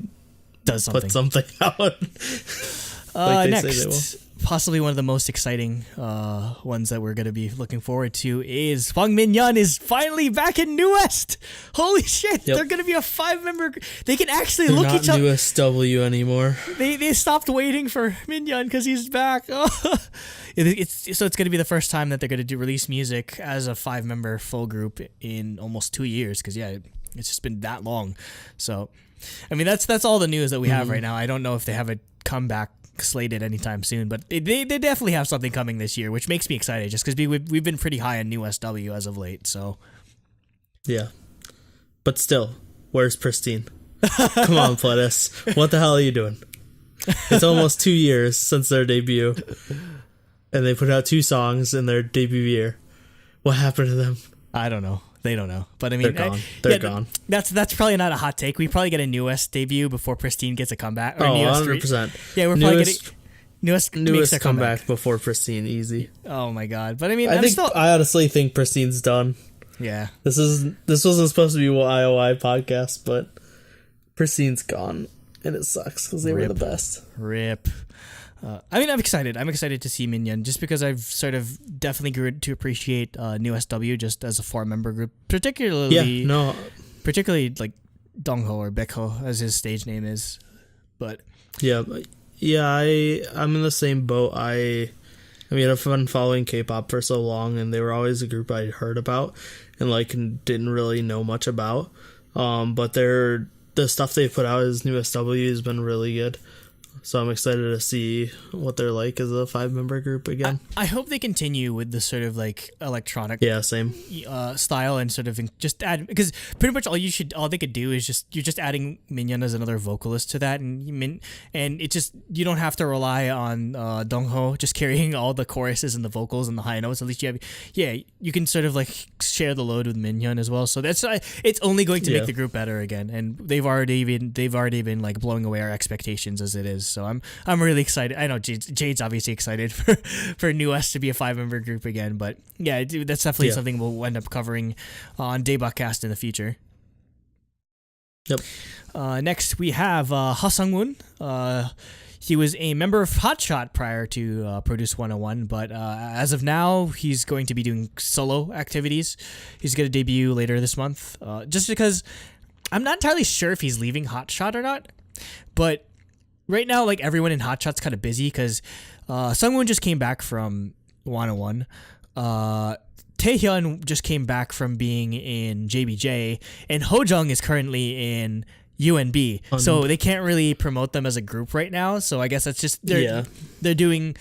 does something. Put something out. Next, possibly one of the most exciting ones that we're going to be looking forward to is Hwang Min-yeon is finally back in New West. Holy shit, they're going to be a 5-member. They can actually look each other. Not USW anymore. They stopped waiting for Min-yeon because he's back. It's going to be the first time that they're going to release music as a 5-member full group in almost 2 years because it's just been that long. So, I mean, that's all the news that we have right now. I don't know if they have a comeback slated anytime soon, but they definitely have something coming this year, which makes me excited just because we've been pretty high on New SW as of late. So, yeah, but still, where's Pristine? Come on, Pledis. What the hell are you doing? It's almost 2 years since their debut, and they put out 2 songs in their debut year. What happened to them? I don't know. They don't know, but I mean, they're gone. That's probably not a hot take. We probably get a newest debut before Pristine gets a comeback. Or 100%. Yeah, we're probably getting newest makes a comeback before Pristine, easy. Oh my god! But I mean, I honestly think Pristine's done. Yeah, this wasn't supposed to be a IOI podcast, but Pristine's gone, and it sucks because they were the best. Rip. I mean, I'm excited. I'm excited to see Min-yeon just because I've sort of definitely grew to appreciate New SW just as a 4-member group, particularly like Dongho or Baekho as his stage name is. But I'm in the same boat. I mean, I've been following K-pop for so long, and they were always a group I heard about and didn't really know much about. But the stuff they put out as New SW has been really good. So I'm excited to see what they're like as a 5-member group again. I hope they continue with the sort of like electronic same style and sort of just add, because pretty much all they could do is you're just adding Min-yeon as another vocalist to that, and it just, you don't have to rely on Dongho just carrying all the choruses and the vocals and the high notes. At least you can sort of like share the load with Min-yeon as well. So that's it's only going to make the group better again, and they've already been like blowing away our expectations as it is. So I'm really excited. I know Jade's obviously excited for New S to be a 5-member group again, but yeah, that's definitely something we'll end up covering on Daebak-cast in the future. Yep. Next we have Ha Sung-woon. He was a member of Hotshot prior to Produce 101, but as of now, he's going to be doing solo activities. He's going to debut later this month. Just because I'm not entirely sure if he's leaving Hotshot or not, but right now, like, everyone in Hotshot's kind of busy because Sungwoon just came back from 101. Taehyun just came back from being in JBJ, and Hojung is currently in UNB. So they can't really promote them as a group right now. So I guess that's just they're doing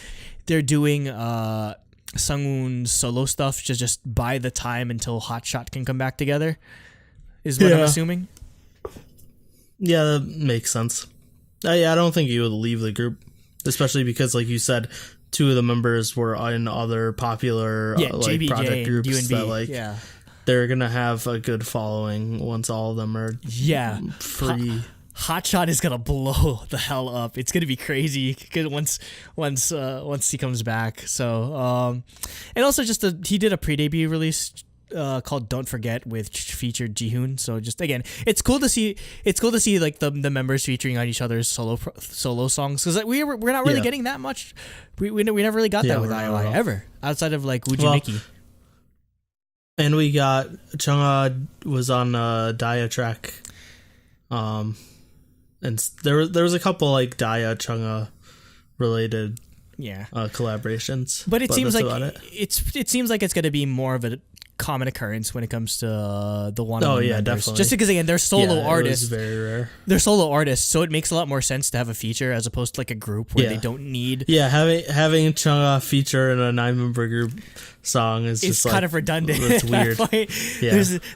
Sungwoon's solo stuff to just buy the time until Hotshot can come back together. Is what I'm assuming. Yeah, that makes sense. I don't think he would leave the group, especially because, like you said, 2 of the members were in other popular JBJ, project groups UNB, that they're gonna have a good following once all of them are free. Hotshot is gonna blow the hell up. It's gonna be crazy once he comes back. So and also just he did a pre-debut release called Don't Forget, which featured Jihoon. So just again, it's cool to see like the members featuring on each other's solo songs, because we're not really getting that much. We never really got that with IOI ever, outside of like Wooji Mickey. And we got Chungha was on Daya track, and there was a couple like Daya Chungha related collaborations, but it seems like it seems like it's going to be more of a common occurrence when it comes to the one. Oh yeah, members. Definitely. Just because again, they're solo artists. It was very rare. They're solo artists, so it makes a lot more sense to have a feature as opposed to like a group where they don't need. Yeah, having Chungha feature in a 9-member group song is just kind of redundant. It's weird.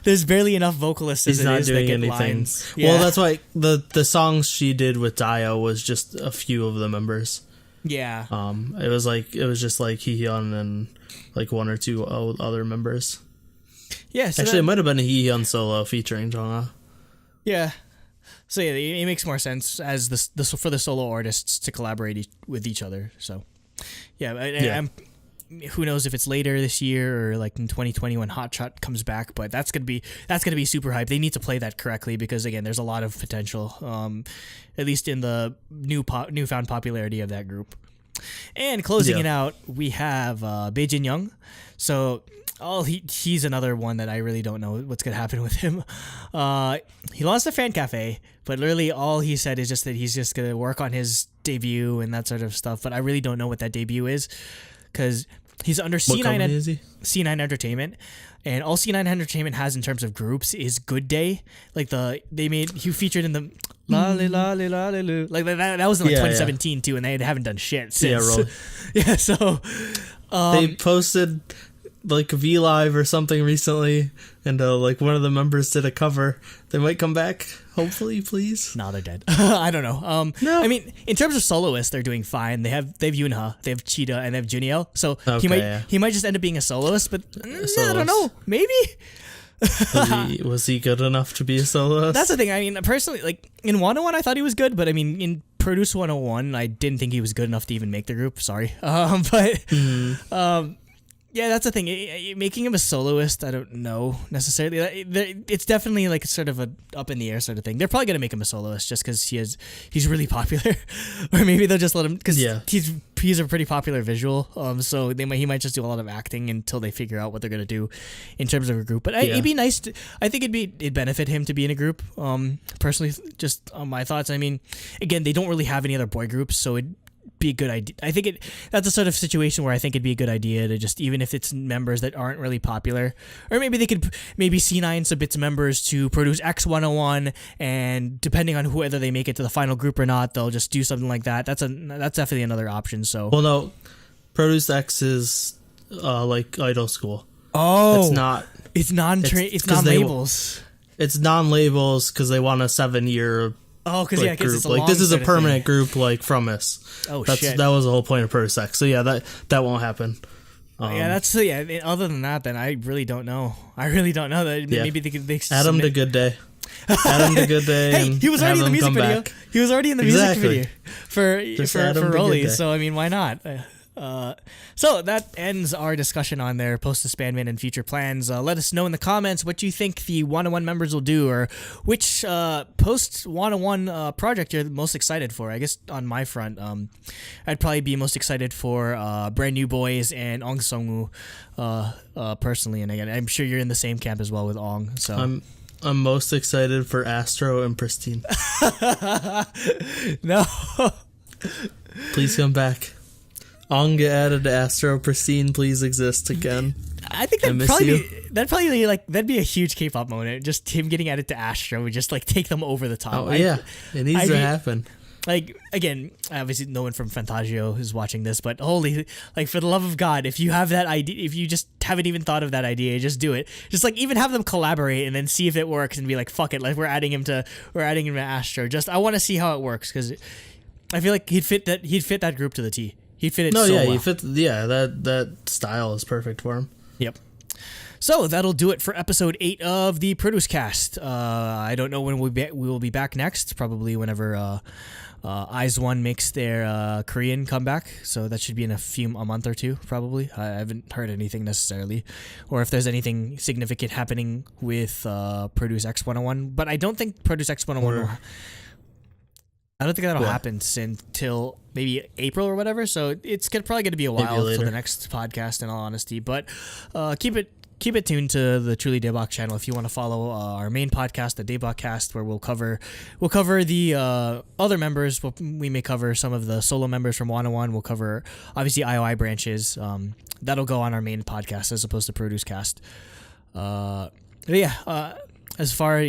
There's barely enough vocalists. He's not doing anything. Lines. Well, that's why the songs she did with Daya was just a few of the members. Yeah. It was just like Heehyun and like one or two other members. Yeah, so actually, it might have been a Heehyun solo featuring Jongha. Yeah. So yeah, it makes more sense as for the solo artists to collaborate with each other. So yeah, who knows if it's later this year or like in 2020 when Hot Shot comes back, but that's gonna be super hype. They need to play that correctly because again, there's a lot of potential, at least in the newfound popularity of that group. And closing it out, we have Bae Jin Young. So he's another one that I really don't know what's gonna happen with him. He lost a fan cafe, but literally all he said is just that he's just gonna work on his debut and that sort of stuff. But I really don't know what that debut is because he's under C9 Entertainment, and all C9 Entertainment has in terms of groups is Good Day. Like he featured in the la la la la la like that was in 2017 too, and they haven't done shit since. Yeah, really. Yeah, so they posted like V Live or something recently, and like one of the members did a cover. They might come back, hopefully, please. No, they're dead. I don't know. No. I mean, in terms of soloists, they're doing fine. They have Yoonha, they have Cheetah, and they have Juniel. So he might just end up being a soloist, but I don't know. Maybe. Was he good enough to be a soloist? That's the thing. I mean, personally, like in 101, I thought he was good, but I mean, in Produce 101, I didn't think he was good enough to even make the group. Sorry. Yeah, that's the thing. Making him a soloist, I don't know necessarily. It's definitely like sort of a up in the air sort of thing. They're probably gonna make him a soloist just because he's really popular, or maybe they'll just let him because he's a pretty popular visual. So he might just do a lot of acting until they figure out what they're gonna do in terms of a group. But it'd be nice. I think it'd benefit him to be in a group. Personally, just on my thoughts. I mean, again, they don't really have any other boy groups, so it. Be a good idea. I think that's a sort of situation where I think it'd be a good idea to just, even if it's members that aren't really popular, or maybe they could C9 submits members to Produce X 101, and depending on whether they make it to the final group or not, they'll just do something like that. That's definitely another option. So no, Produce X is like Idol School. Oh, it's not. It's non-labels. It's non-labels because they want a 7-year. Oh, because group. It's this is a permanent group like from us. Oh, shit. That was the whole point of Produce X. So yeah, that won't happen. Other than that, then I really don't know. That maybe they could. Add him to Good Day. Add him to Good Day. Hey, he was already in the music video. Back. He was already in the music video for Rolly. So I mean, why not? So that ends our discussion on their post-disbandment and future plans. Let us know in the comments what you think the 101 members will do, or which post-101 project you're most excited for. I guess on my front, I'd probably be most excited for Brand New Boys and Ong Sung-woo personally. And again, I'm sure you're in the same camp as well with Ong. So I'm most excited for Astro and Pristine. No. Please that'd get added to Astro. Pristine, please exist again. I think that'd be a huge K-pop moment. Just him getting added to Astro would just like take them over the top. Oh yeah, it needs to happen. Like, again, obviously no one from Fantagio is watching this, but holy, like, for the love of God, if you have that idea, if you just haven't even thought of that idea, just do it. Just like even have them collaborate and then see if it works and be like, fuck it, like we're adding him to Astro. Just I want to see how it works because I feel like he'd fit that group to the T. He'd fit it well. He fit. Yeah, that style is perfect for him. Yep. So that'll do it for episode 8 of the ProduceCast. I don't know when we will be back next. Probably whenever IZ*ONE makes their Korean comeback. So that should be in a month or two. Probably. I haven't heard anything necessarily, or if there's anything significant happening with Produce X 101. But I don't think Produce X 101. I don't think that'll happen until maybe April or whatever. So it's probably going to be a while until the next podcast, in all honesty. But keep it tuned to the Truly Daebak channel if you want to follow our main podcast, the Daebak-cast, where we'll cover the other members. We may cover some of the solo members from 101. We'll cover obviously IOI branches. That'll go on our main podcast as opposed to ProduceCast. As far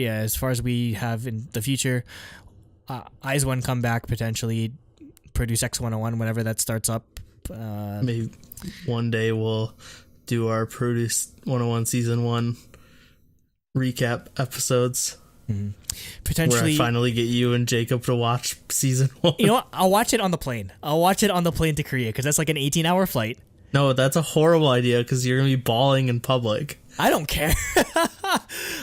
as we have in the future. IZ*ONE comeback potentially, Produce X 101 whenever that starts up. Maybe one day we'll do our Produce 101 season 1 recap episodes. Mm-hmm. Potentially, where I finally get you and Jacob to watch season 1. You know what? I'll watch it on the plane. I'll watch it on the plane to Korea because that's like an 18-hour flight. No, that's a horrible idea because you're gonna be bawling in public. I don't care.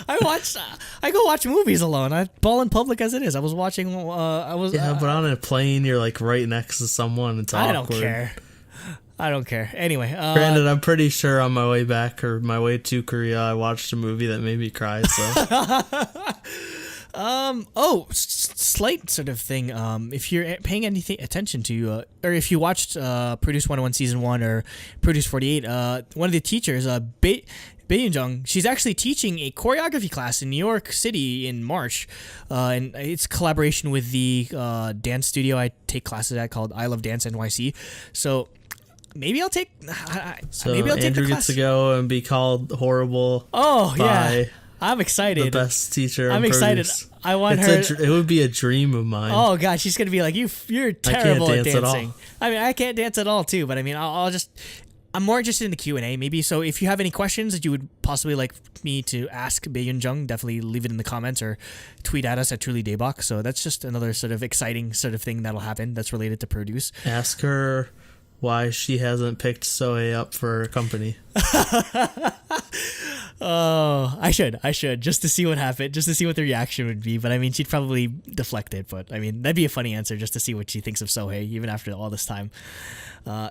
I go watch movies alone. I bawl in public as it is. I was watching. But on a plane, you're like right next to someone. It's awkward. I don't care. Anyway, granted, I'm pretty sure on my way back or my way to Korea, I watched a movie that made me cry. So. Slight sort of thing. If you're paying anything attention to, or if you watched Produce 101 Season 1 or Produce 48, one of the teachers, Bae-Yoon-jung, she's actually teaching a choreography class in New York City in March, and it's collaboration with the dance studio I take classes at called I Love Dance NYC. So maybe I'll take. Andrew gets to go and be called horrible. Oh yeah. I'm excited. The best teacher. I'm excited. I want her. It would be a dream of mine. Oh god, she's gonna be like, you're terrible at dancing. I mean, I can't dance at all too, but I mean, I'm more interested in the Q&A maybe. So if you have any questions that you would possibly like me to ask Bae-Yoon-jung, definitely leave it in the comments or tweet at us at Truly Daebak. So that's just another sort of exciting sort of thing that'll happen that's related to Produce. Ask her why she hasn't picked Sohei up for her company. Oh, I should just to see what happened, just to see what the reaction would be. But I mean, she'd probably deflect it. But I mean, that'd be a funny answer just to see what she thinks of Sohei, even after all this time.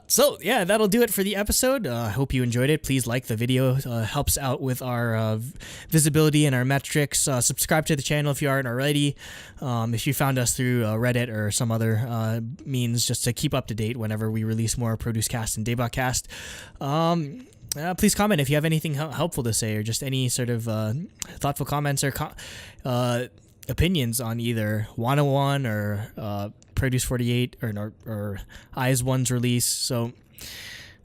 So yeah, that'll do it for the episode. I hope you enjoyed it. Please like the video; helps out with our visibility and our metrics. Subscribe to the channel if you aren't already. If you found us through Reddit or some other means, just to keep up to date whenever we release more ProduceCast and Daebak-cast. Please comment if you have anything helpful to say or just any sort of thoughtful comments or opinions on either 101 or Produce 48 or Eyes 1's release. So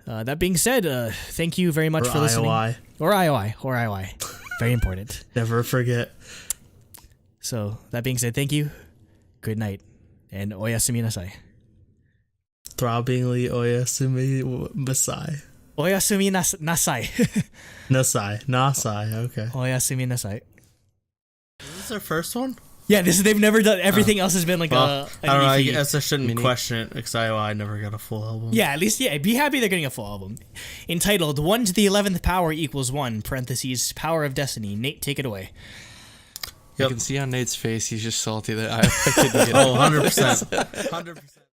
that being said, thank you very much for listening. Or IOI. Very important. Never forget. So that being said, thank you. Good night. And oyasumi nasai. Throbbingly oyasumi nasai. Oyasumi nasai. Nasai, okay. Oyasumi nasai. Is this their first one? Yeah, they've never done. Everything else has been like I don't know. I guess I shouldn't question it because I never got a full album. Yeah, at least be happy they're getting a full album. Entitled 1 to the 11th power equals 1 (parentheses Power of Destiny). Nate, take it away. You can see on Nate's face he's just salty that I didn't get it. Oh, 100%. 100%.